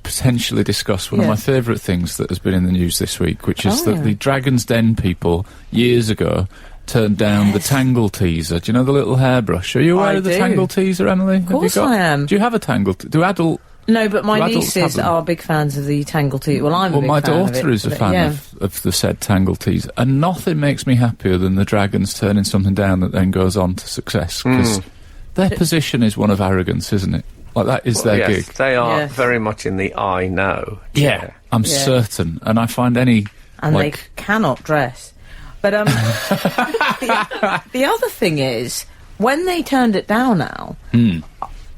C: potentially discuss one of
D: Yeah.
C: my favourite things that has been in the news this week, which is
D: Oh,
C: that
D: yeah.
C: the Dragon's Den people years ago turned down the Tangle Teezer. Do you know the little hairbrush? Are you aware
D: I
C: of the
D: do.
C: Tangle Teezer, Emily? Of
D: course I am.
C: Do you have a Tangle? Do adult?
D: No, but my
C: Do adults have
D: nieces
C: them?
D: are big fans of the Tangle Teezer. Well, I'm a
C: Well,
D: big
C: my
D: fan of
C: daughter
D: it,
C: is a
D: but
C: fan
D: yeah.
C: of the said Tangle Teezer, and nothing makes me happier than the Dragons turning something down that then goes on to success, because their position is one of arrogance, isn't it? Like, that is their
B: Yes,
C: gig.
B: they are
D: Yes.
B: very much in the I know.
C: Yeah, I'm
D: Yeah.
C: certain, and I find any
D: And
C: like
D: they cannot dress. But the other thing is, when they turned it down now,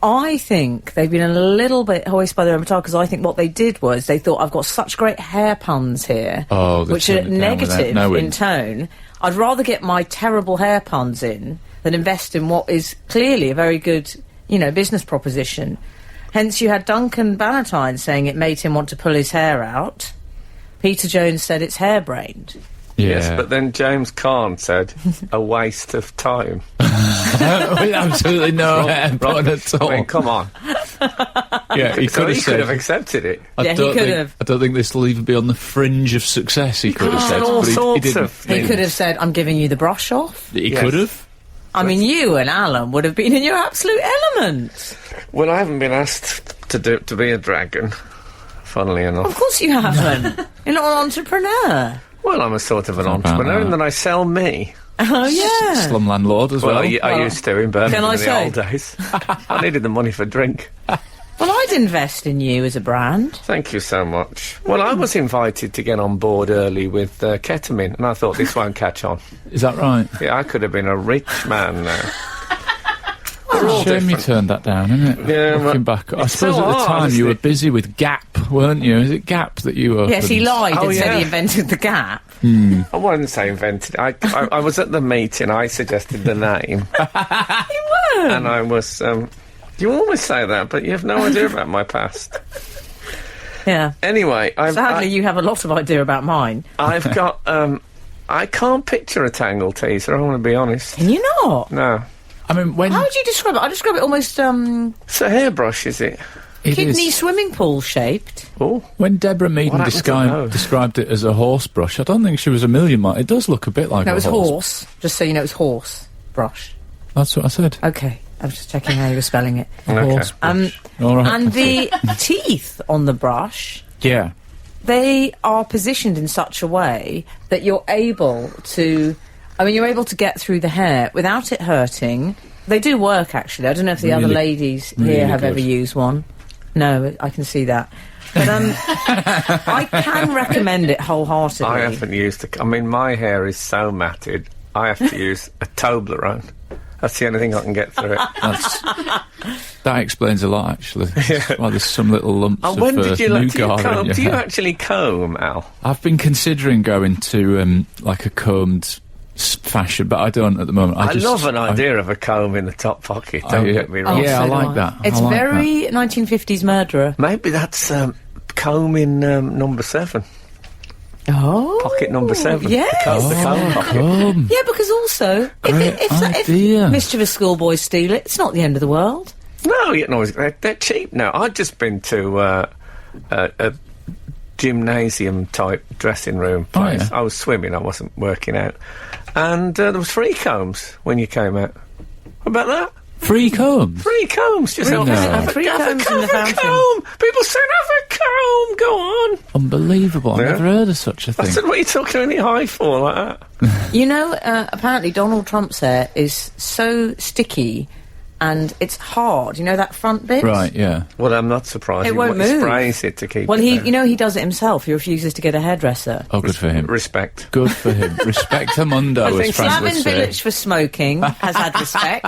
D: I think they've been a little bit hoist by their own petard, because I think what they did was they thought, I've got such great hair puns here,
C: Oh, they
D: which are
C: turned it down without
D: negative
C: knowing.
D: in tone. I'd rather get my terrible hair puns in than invest in what is clearly a very good, business proposition. Hence, you had Duncan Bannatyne saying it made him want to pull his hair out. Peter Jones said it's harebrained.
C: yeah.
B: Yes, but then James Caan said, a waste of time.
C: With absolutely no hair bun at all.
B: I mean, come on.
C: Yeah, he
B: So
C: could
B: he
C: have
B: could
C: said.
B: have accepted it.
D: Yeah, he could have.
C: I don't think this will even be on the fringe of success. He could have
B: have
C: said,
B: said all
C: but he
B: sorts
C: didn't.
B: of
D: He could have said, I'm giving you the brush off.
C: He
B: Yes.
C: could have.
D: I mean, you and Alan would have been in your absolute element.
B: Well, I haven't been asked to be a dragon, funnily enough.
D: Of course you haven't. You're not an entrepreneur.
B: Well, I'm a sort of an
C: about
B: entrepreneur,
C: that.
B: and then I sell me.
D: Oh, yeah.
C: Slum landlord as
B: Well,
C: well.
B: I
D: Well,
B: used to in Birmingham
D: can I
B: in the
D: say?
B: old days. I needed the money for drink.
D: Well, I'd invest in you as a brand.
B: Thank you so much. Well, I was invited to get on board early with ketamine, and I thought this won't catch on.
C: Is that right?
B: Yeah, I could have been a rich man now.
C: It's a shame you
B: different.
C: turned that down, isn't it?
B: Yeah,
C: Looking
B: but
C: back, I
B: it's
C: suppose
B: so
C: at the
B: hard,
C: time
B: isn't
C: you were
B: it?
C: busy with Gap, weren't you? Is it Gap that you opened?
D: Yes, he lied
B: Oh,
D: and said
B: yeah.
D: he invented the Gap.
B: I wouldn't say invented. I was at the meeting. I suggested the name,
D: You weren't.
B: and I was. You always say that, but you have no idea about my past.
D: Yeah.
B: Anyway,
D: Sadly, you have a lot of idea about mine.
B: I've got. I can't picture a Tangle Teezer. I want to be honest.
D: Can you not?
B: No,
C: I mean, when
D: How would you describe it? I describe it almost
B: it's a hairbrush, is it?
C: it
D: kidney
C: is-
D: swimming pool shaped.
B: Oh,
C: when Deborah Meaden
B: What happened to those?
C: described it as a horse brush, I don't think she was a million miles. It does look a bit like
D: No,
C: a
D: it was horse. Just so you know, it was horse brush.
C: That's what I said.
D: Okay. I was just checking how you were spelling it.
C: A
B: Okay.
C: horse brush. All right.
D: And the teeth on the brush,
C: yeah.
D: they are positioned in such a way that you're able to... you're able to get through the hair without it hurting. They do work, actually. I don't know if the other
C: Really-
D: ladies
C: really
D: here have
C: good.
D: ever used one. No, I can see that. But I can recommend it wholeheartedly.
B: I haven't used it. I mean, my hair is so matted. I have to use a Toblerone. That's the only thing I can get through it.
C: That explains a lot, actually. Well, there's some little lumps
B: Oh,
C: of
B: when did you like? Do you
C: nougat in
B: comb?
C: your
B: Do you
C: hair.
B: actually comb, Al?
C: I've been considering going to like a combed fashion, but I don't at the moment.
B: I
C: just,
B: love an idea of a comb in the top pocket. Don't get me wrong.
C: yeah, I
D: so do
C: like that.
D: It's
C: I like
D: very 1950s murderer.
B: Maybe that's comb in number 7.
D: Oh.
B: Pocket number 7.
D: Yes.
B: The comb pocket.
C: Comb.
D: Yeah, because also,
C: Great
D: if
C: idea.
D: mischievous schoolboys steal it, it's not the end of the world.
B: No, they're cheap now. I've just been to a gymnasium type dressing room place.
C: yeah.
B: I was swimming. I wasn't working out, and there was free combs when you came out. How about that?
C: Free combs?
B: Free combs. Just
C: No.
B: have a
D: Free combs in the fountain.
B: comb. People said, have a comb. Go on.
C: Unbelievable. I've
B: Yeah.
C: never heard of such a
B: I
C: thing.
B: said, what are you talking any high for like that?
D: You know, apparently Donald Trump's hair is so sticky and it's hard. You know that front bit?
C: Right, yeah.
B: Well, I'm not surprised.
D: It won't
B: He
D: move.
B: sprays it to keep
D: Well,
B: it
D: he,
B: there.
D: you know, he does it himself. He refuses to get a hairdresser.
C: Oh, good for him.
B: Respect.
C: Good for him. Respectamundo,
B: I
C: as
B: think
C: Frank would
D: Slaven
C: say.
D: Village for smoking has had respect,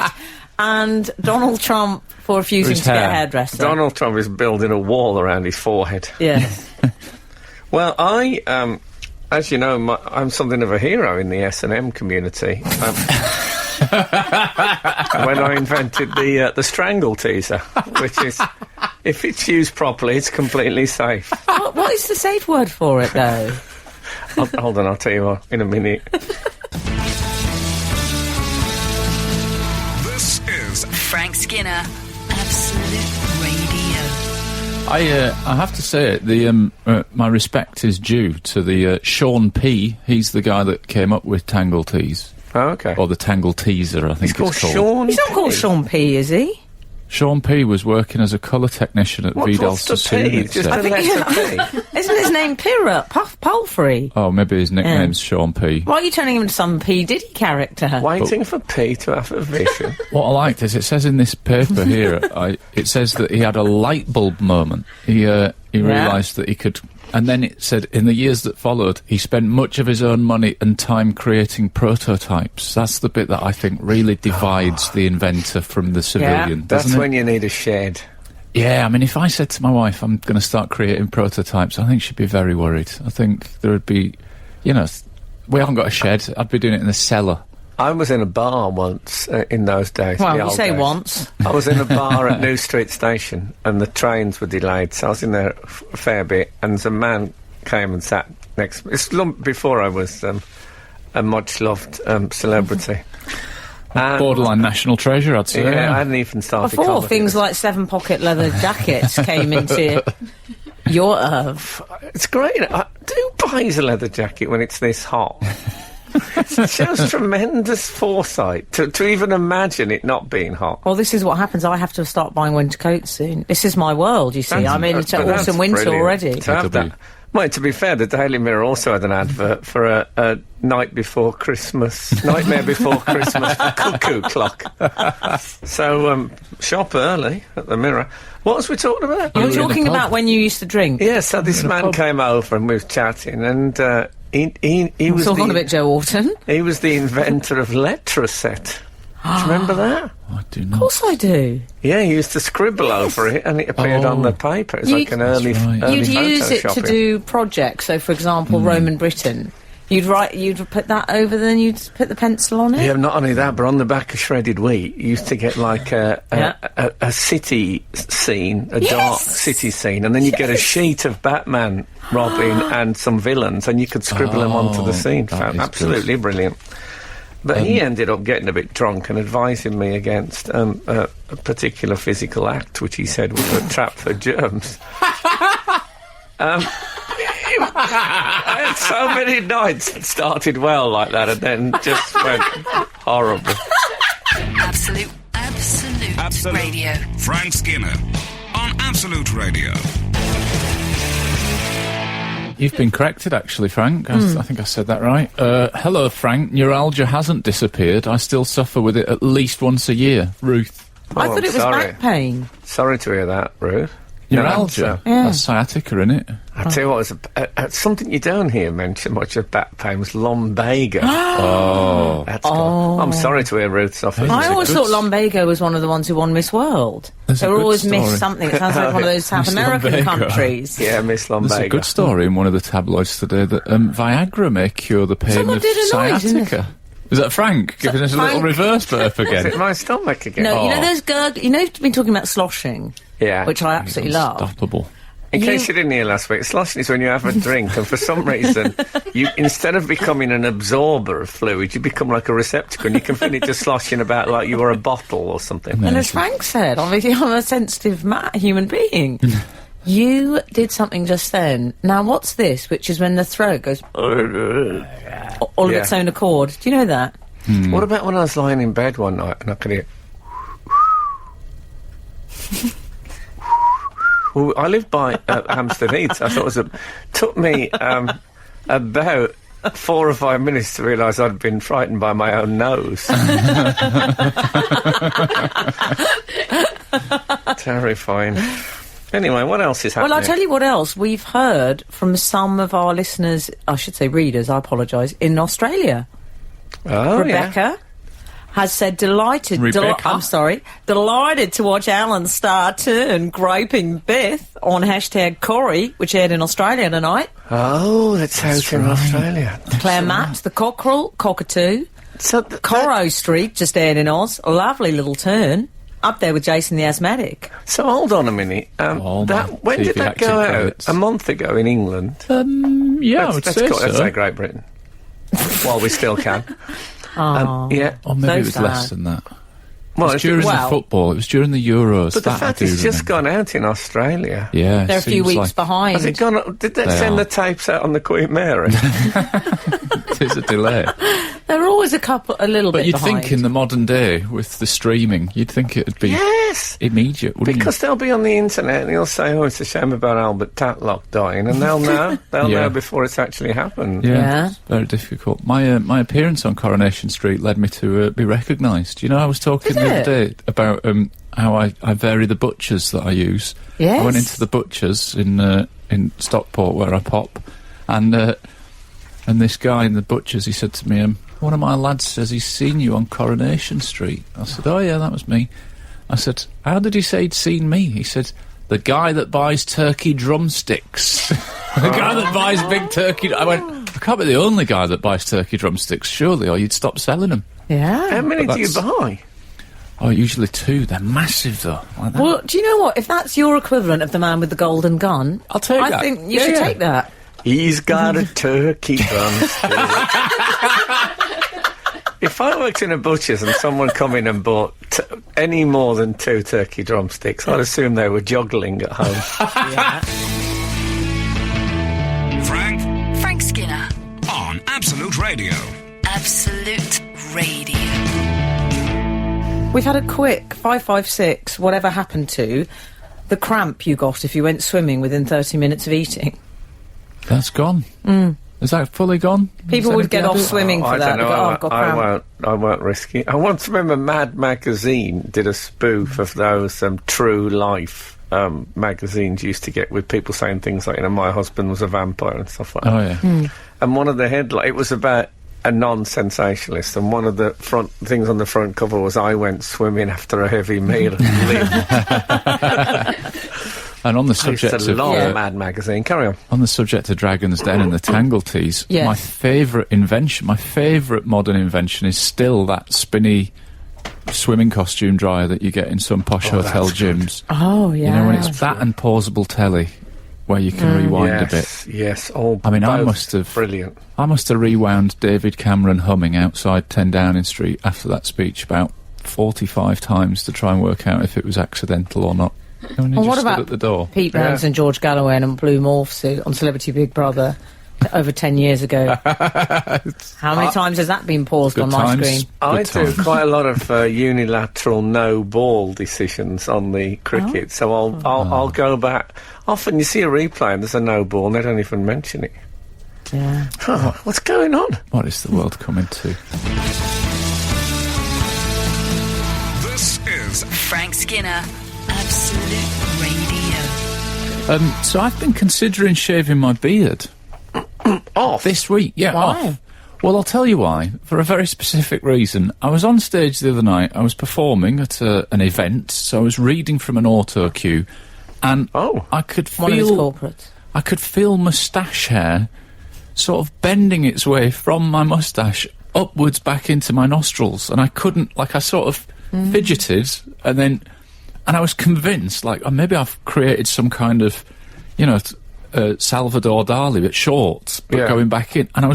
D: and Donald Trump for refusing
C: his
D: to get a
C: hair.
D: hairdresser.
B: Donald Trump is building a wall around his forehead.
D: Yes.
B: Well, as you know, I'm something of a hero in the S&M community. When I invented the Tangle Teezer, which is, if it's used properly, it's completely safe.
D: What is the safe word for it, though?
B: Hold on, I'll tell you what, in a minute.
E: This is
A: Frank Skinner, Absolute Radio.
C: I have to say, my respect is due to the Sean P. He's the guy that came up with Tangle Tees.
B: Oh, okay.
C: Or the Tangle Teezer, I think
B: It's called
C: it's called.
B: Sean
D: He's not called
B: P.
D: Sean P, is he?
C: Sean P. was working as a colour technician at Vidal
B: What's the
C: Sassoon.
B: P?
C: it
B: Just
C: said.
B: a letter P.
D: Isn't his name Pirra? Palfrey?
C: Oh, maybe his nickname's Sean P.
D: Why are you turning him into some P. Diddy character?
B: Waiting for P to have a vision.
C: What I liked is it says in this paper here, it says that he had a light bulb moment. He realised that he could... And then it said, in the years that followed, he spent much of his own money and time creating prototypes. That's the bit that I think really divides the inventor from the civilian,
B: That's
C: doesn't it?
B: when you need a shed.
C: Yeah, I mean, if I said to my wife, I'm going to start creating prototypes, I think she'd be very worried. I think there would be, you know, we haven't got a shed. I'd be doing it in the cellar.
B: I was in a bar once in those days.
D: Well,
B: the
D: you
B: old
D: say
B: days.
D: once.
B: I was in a bar at New Street Station and the trains were delayed, so I was in there a fair bit, and a man came and sat next to me. It's long before I was a much-loved celebrity.
C: Borderline national treasure, I'd say.
B: Yeah, I hadn't even started
D: Before
B: comedy.
D: things like 7-pocket leather jackets came into your
B: It's great. Do buy a leather jacket when it's this hot. It shows tremendous foresight to even imagine it not being hot.
D: Well, this is what happens. I have to start buying winter coats soon. This is my world, you see. I'm into
B: But that's
D: autumn, winter
B: brilliant.
D: already.
B: To have
C: It'll be-
B: that. Well, to be fair, the Daily Mirror also had an advert for a night before Christmas, Nightmare Before Christmas cuckoo clock. So, shop early at the Mirror. What was we talking about?
D: You're
C: were in the
D: talking
C: pub.
D: about when you used to drink.
B: Yeah, so this man came over and we were chatting, and he was
D: It's all on a bit Joe Orton.
B: he was the inventor of Letraset. Do you remember that?
C: I do
D: Of
C: not.
D: course I do.
B: Yeah, he used to scribble over it, and it appeared on the paper. It was like an early,
C: That's right.
B: early
D: You'd use it to
B: photoshopping.
D: do projects. So, for example, Roman Britain. You'd put that over, then you'd put the pencil on it.
B: Yeah, not only that, but on the back of shredded wheat, you used to get like a city scene, a dark city scene, and then you get a sheet of Batman, Robin, and some villains, and you could scribble them onto the scene.
C: that is
B: Absolutely brilliant. But he ended up getting a bit drunk and advising me against a particular physical act, which he said was a trap for germs. I had so many nights that started well like that and then just went horrible.
A: Absolute Radio.
E: Frank Skinner on Absolute Radio.
C: You've been corrected, actually, Frank. I think I said that right. Hello, Frank. Neuralgia hasn't disappeared. I still suffer with it at least once a year. Ruth.
D: I
B: Oh,
D: thought it was
B: sorry.
D: back pain.
B: Sorry to hear that, Ruth.
C: Neuralgia?
D: Yeah.
C: That's sciatica, innit?
B: I tell you what, something you don't hear mention much of back pain was lumbago.
C: Oh.
B: That's I'm sorry to hear Ruth suffer.
D: I always
C: good
D: thought Lumbago was one of the ones who won Miss World.
C: There's
D: They
C: a
D: were
C: good
D: always
C: story.
D: Miss something. It sounds like one of those South
C: Miss
D: American
C: Lumbago.
D: countries.
B: Yeah, Miss
C: There's
B: lumbago.
C: a good story in one of the tabloids today that Viagra may cure the pain
D: Someone
C: of
D: did a noise, didn't
C: sciatica. Is that Frank giving us a little
D: Frank-
C: reverse burp
B: Is it
C: again?
B: my stomach again?
D: No, you know
C: Oh.
D: those you know, you've been talking about sloshing,
B: Yeah.
D: which I absolutely love.
C: Unstoppable.
B: In case you didn't hear last week, sloshing is when you have a drink and for some reason, you instead of becoming an absorber of fluid, you become like a receptacle and you can feel it just sloshing about like you were a bottle or something.
D: And as Frank said, obviously I'm a sensitive human being. You did something just then. Now, what's this? Which is when the throat goes all of
B: Yeah.
D: its own accord. Do you know that?
B: What about when I was lying in bed one night and I could hear... Well, I live by Hampstead Heath. So I thought took me about 4 or 5 minutes to realise I'd been frightened by my own nose. Terrifying. Anyway, what else is happening?
D: Well, I'll tell you what else. We've heard from some of our listeners, I should say readers, I apologise, in Australia.
B: Oh,
D: Rebecca has said delighted to watch Alan Starr turn Groping Beth on #Corrie, which aired in Australia tonight.
B: Oh, that's out in Australia.
D: Claire Matt, the Cockerel, Cockatoo.
B: So
D: Corro Street just aired in Oz. A lovely little turn. Up there with Jason the Asthmatic.
B: So hold on a minute. When did that go out? A month ago in England?
C: Yeah, I would say so.
B: Let's say Great Britain. While we still can. Yeah.
C: Or maybe it was
D: sad.
C: less than that.
B: Well,
C: it was during the football. It was during the Euros.
B: But the fact it's just gone out in Australia.
C: Yeah,
D: they're a few weeks behind.
B: Has it gone? Did they send the tapes out on the Queen Mary?
C: There's a delay.
D: They're always a little bit
C: But you'd
D: behind.
C: think in the modern day, with the streaming, you'd think it'd be immediate, wouldn't
B: Because they'll be on the internet and they'll say, "Oh, it's a shame about Albert Tatlock dying," and they'll know. They'll know before it's actually happened.
C: Yeah. It's very difficult. My appearance on Coronation Street led me to be recognised. You know, I was talking the other day about how I vary the butchers that I use.
D: Yes.
C: I went into the butchers in Stockport where I pop, and this guy in the butchers, he said to me, one of my lads says he's seen you on Coronation Street. I said, oh yeah, that was me. I said, how did he say he'd seen me? He said, the guy that buys turkey drumsticks. The guy that buys big turkey... I went, I can't be the only guy that buys turkey drumsticks, surely, or you'd stop selling them.
D: Yeah.
B: How many do you buy?
C: Oh, usually 2. They're massive, though. Like that.
D: Well, do you know what? If that's your equivalent of the man with the golden gun,
C: I'll take that.
D: I think you should take that.
B: He's got a turkey drumstick. If I worked in a butcher's and someone come in and bought any more than 2 turkey drumsticks, I'd assume they were juggling at home.
D: Yeah.
E: Frank
A: Skinner
E: on Absolute Radio.
A: Absolute Radio.
D: We've had a quick 556, whatever happened to the cramp you got if you went swimming within 30 minutes of eating.
C: That's gone. Is that fully gone?
D: People would get off swimming for that.
B: I don't know.
D: I've got cramp.
B: I won't risk it. I once remember Mad Magazine did a spoof of those True Life magazines used to get with people saying things like, my husband was a vampire and stuff like that.
C: Oh, yeah.
B: And one of the it was about a non-sensationalist, and one of the front things on the front cover was, I went swimming after a heavy meal and lived.
C: And on the subject of
B: Mad Magazine, carry on.
C: On the subject of Dragon's Den and the Tangle Tees,
D: Yes.
C: my favourite invention, my favourite modern invention is still that spinny swimming costume dryer that you get in some posh hotel gyms.
D: Oh, yeah.
C: You know, when it's that and pausable telly, where you can rewind a bit.
B: Yes,
C: I mean, I must have
B: brilliant.
C: I must have rewound David Cameron humming outside 10 Downing Street after that speech about 45 times to try and work out if it was accidental or not. When
D: Well,
C: just
D: what
C: stood
D: about
C: at the door.
D: Pete Burns and George Galloway in a blue morph suit on Celebrity Big Brother over 10 years ago? How many times has that been paused
C: Good
D: on my
C: times.
D: screen?
B: I
C: Good
B: do
C: times.
B: quite a lot of unilateral no ball decisions on the cricket, so I'll go back. Often you see a replay and there's a no ball and they don't even mention it.
D: Yeah.
B: Oh, what's going on?
C: What is the world coming to?
E: This is
A: Frank Skinner, Absolute Radio.
C: So I've been considering shaving my beard.
B: Off.
C: This week, yeah,
D: Why?
C: off. Well, I'll tell you why. For a very specific reason. I was on stage the other night. I was performing at an event, so I was reading from an auto cue, and I could
D: One of his
C: feel
D: corporates.
C: I could feel moustache hair sort of bending its way from my moustache upwards back into my nostrils, and I couldn't. Like, I sort of fidgeted, and I was convinced, like, maybe I've created some kind of, Salvador Dali, but short, but going back in. And I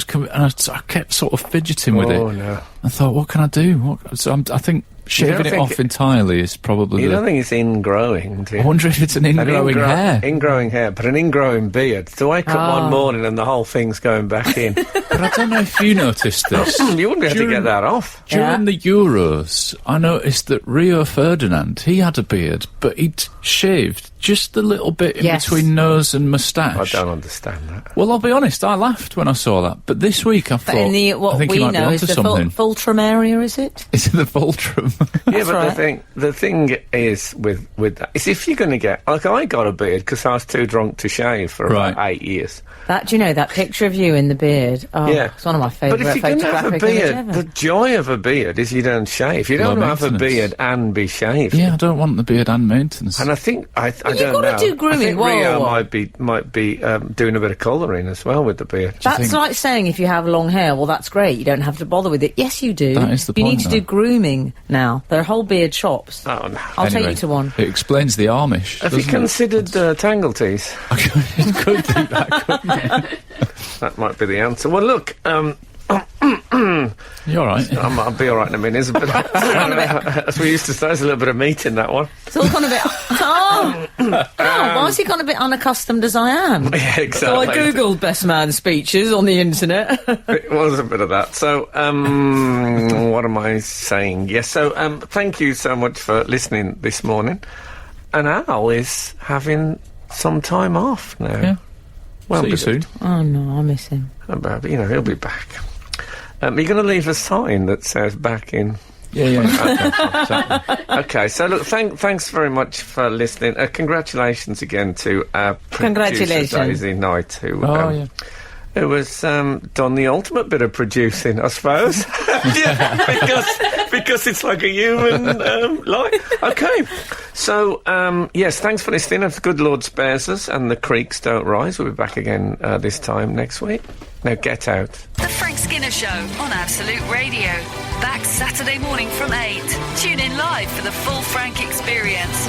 C: kept sort of fidgeting with it.
B: Oh, no.
C: I thought, what can I do? I think shaving it off entirely is probably
B: You don't think it's ingrowing, do you?
C: I wonder if it's an ingrowing hair.
B: Ingrowing hair, but an ingrowing beard. To wake up one morning and the whole thing's going back in.
C: But I don't know if you noticed this.
B: You wouldn't be able to get that off.
C: During the Euros, I noticed that Rio Ferdinand, he had a beard, but he'd shaved just the little bit in
D: Yes.
C: between nose and
B: I
C: moustache.
B: don't understand that.
C: Well, I'll be honest, I laughed when I saw that. But this week I
D: But
C: thought,
D: in the,
C: I
D: what
C: think
D: we
C: he might be
D: know is
C: onto
D: the
C: something.
D: Fultrum area, is it?
C: Is it the Fultrum?
B: Yeah, but
D: right.
B: the thing is with that is if you're going to get like I got a beard because I was too drunk to shave for about
C: Right.
B: 8 years.
D: That, do you know, that picture of you in the beard? Oh,
B: Yeah.
D: it's one of my favourite
B: But if you're going to have a
D: photographic images
B: beard,
D: ever.
B: the joy of a beard is you don't shave. You
C: Low
B: don't have a
C: maintenance.
B: beard and be shaved.
C: Yeah, I don't want the beard and maintenance.
B: And I think I
D: you've
B: don't
D: gotta
B: know.
D: do grooming.
B: I think
D: Whoa,
B: Rio
D: whoa, whoa.
B: might be doing a bit of colouring as well with the beard.
D: That's
C: think-
D: like saying if you have long hair, well, that's great. You don't have to bother with it. Yes, you do.
C: That is the
D: You
C: point,
D: need to
C: though.
D: do grooming now. There are whole beard shops.
B: Oh no!
D: I'll take
C: Anyway,
D: you to one.
C: It explains the Amish.
B: Have you
C: doesn't it?
B: considered Tangle Tees?
C: It could be that, couldn't it?
B: That might be the answer. Well, look.
C: You're all right.
B: I'll be all right in a minute. There's a bit as we used to say, there's a little bit of meat in that one.
D: It's all gone a bit... Oh! Why has he gone a bit unaccustomed as I am?
B: Yeah,
D: So
B: exactly.
D: I googled best man speeches on the internet.
B: It was a bit of that. So, what am I saying? Yes, so, thank you so much for listening this morning. And Al is having some time off now.
C: Yeah.
B: Well,
C: See you soon.
D: Oh, no, I miss him.
B: About, he'll be back. You're going to leave a sign that says back in...
C: Yeah. Exactly.
B: Okay, so look, thanks very much for listening. Congratulations again to our producer,
D: Congratulations.
B: Daisy Knight, who has done the ultimate bit of producing, I suppose. Yeah, because it's like a human life. Okay, so yes, thanks for listening. If the good Lord spares us and the creeks don't rise, we'll be back again this time next week. Now get out.
A: The Frank Skinner Show on Absolute Radio. Back Saturday morning from 8. Tune in live for the full Frank experience.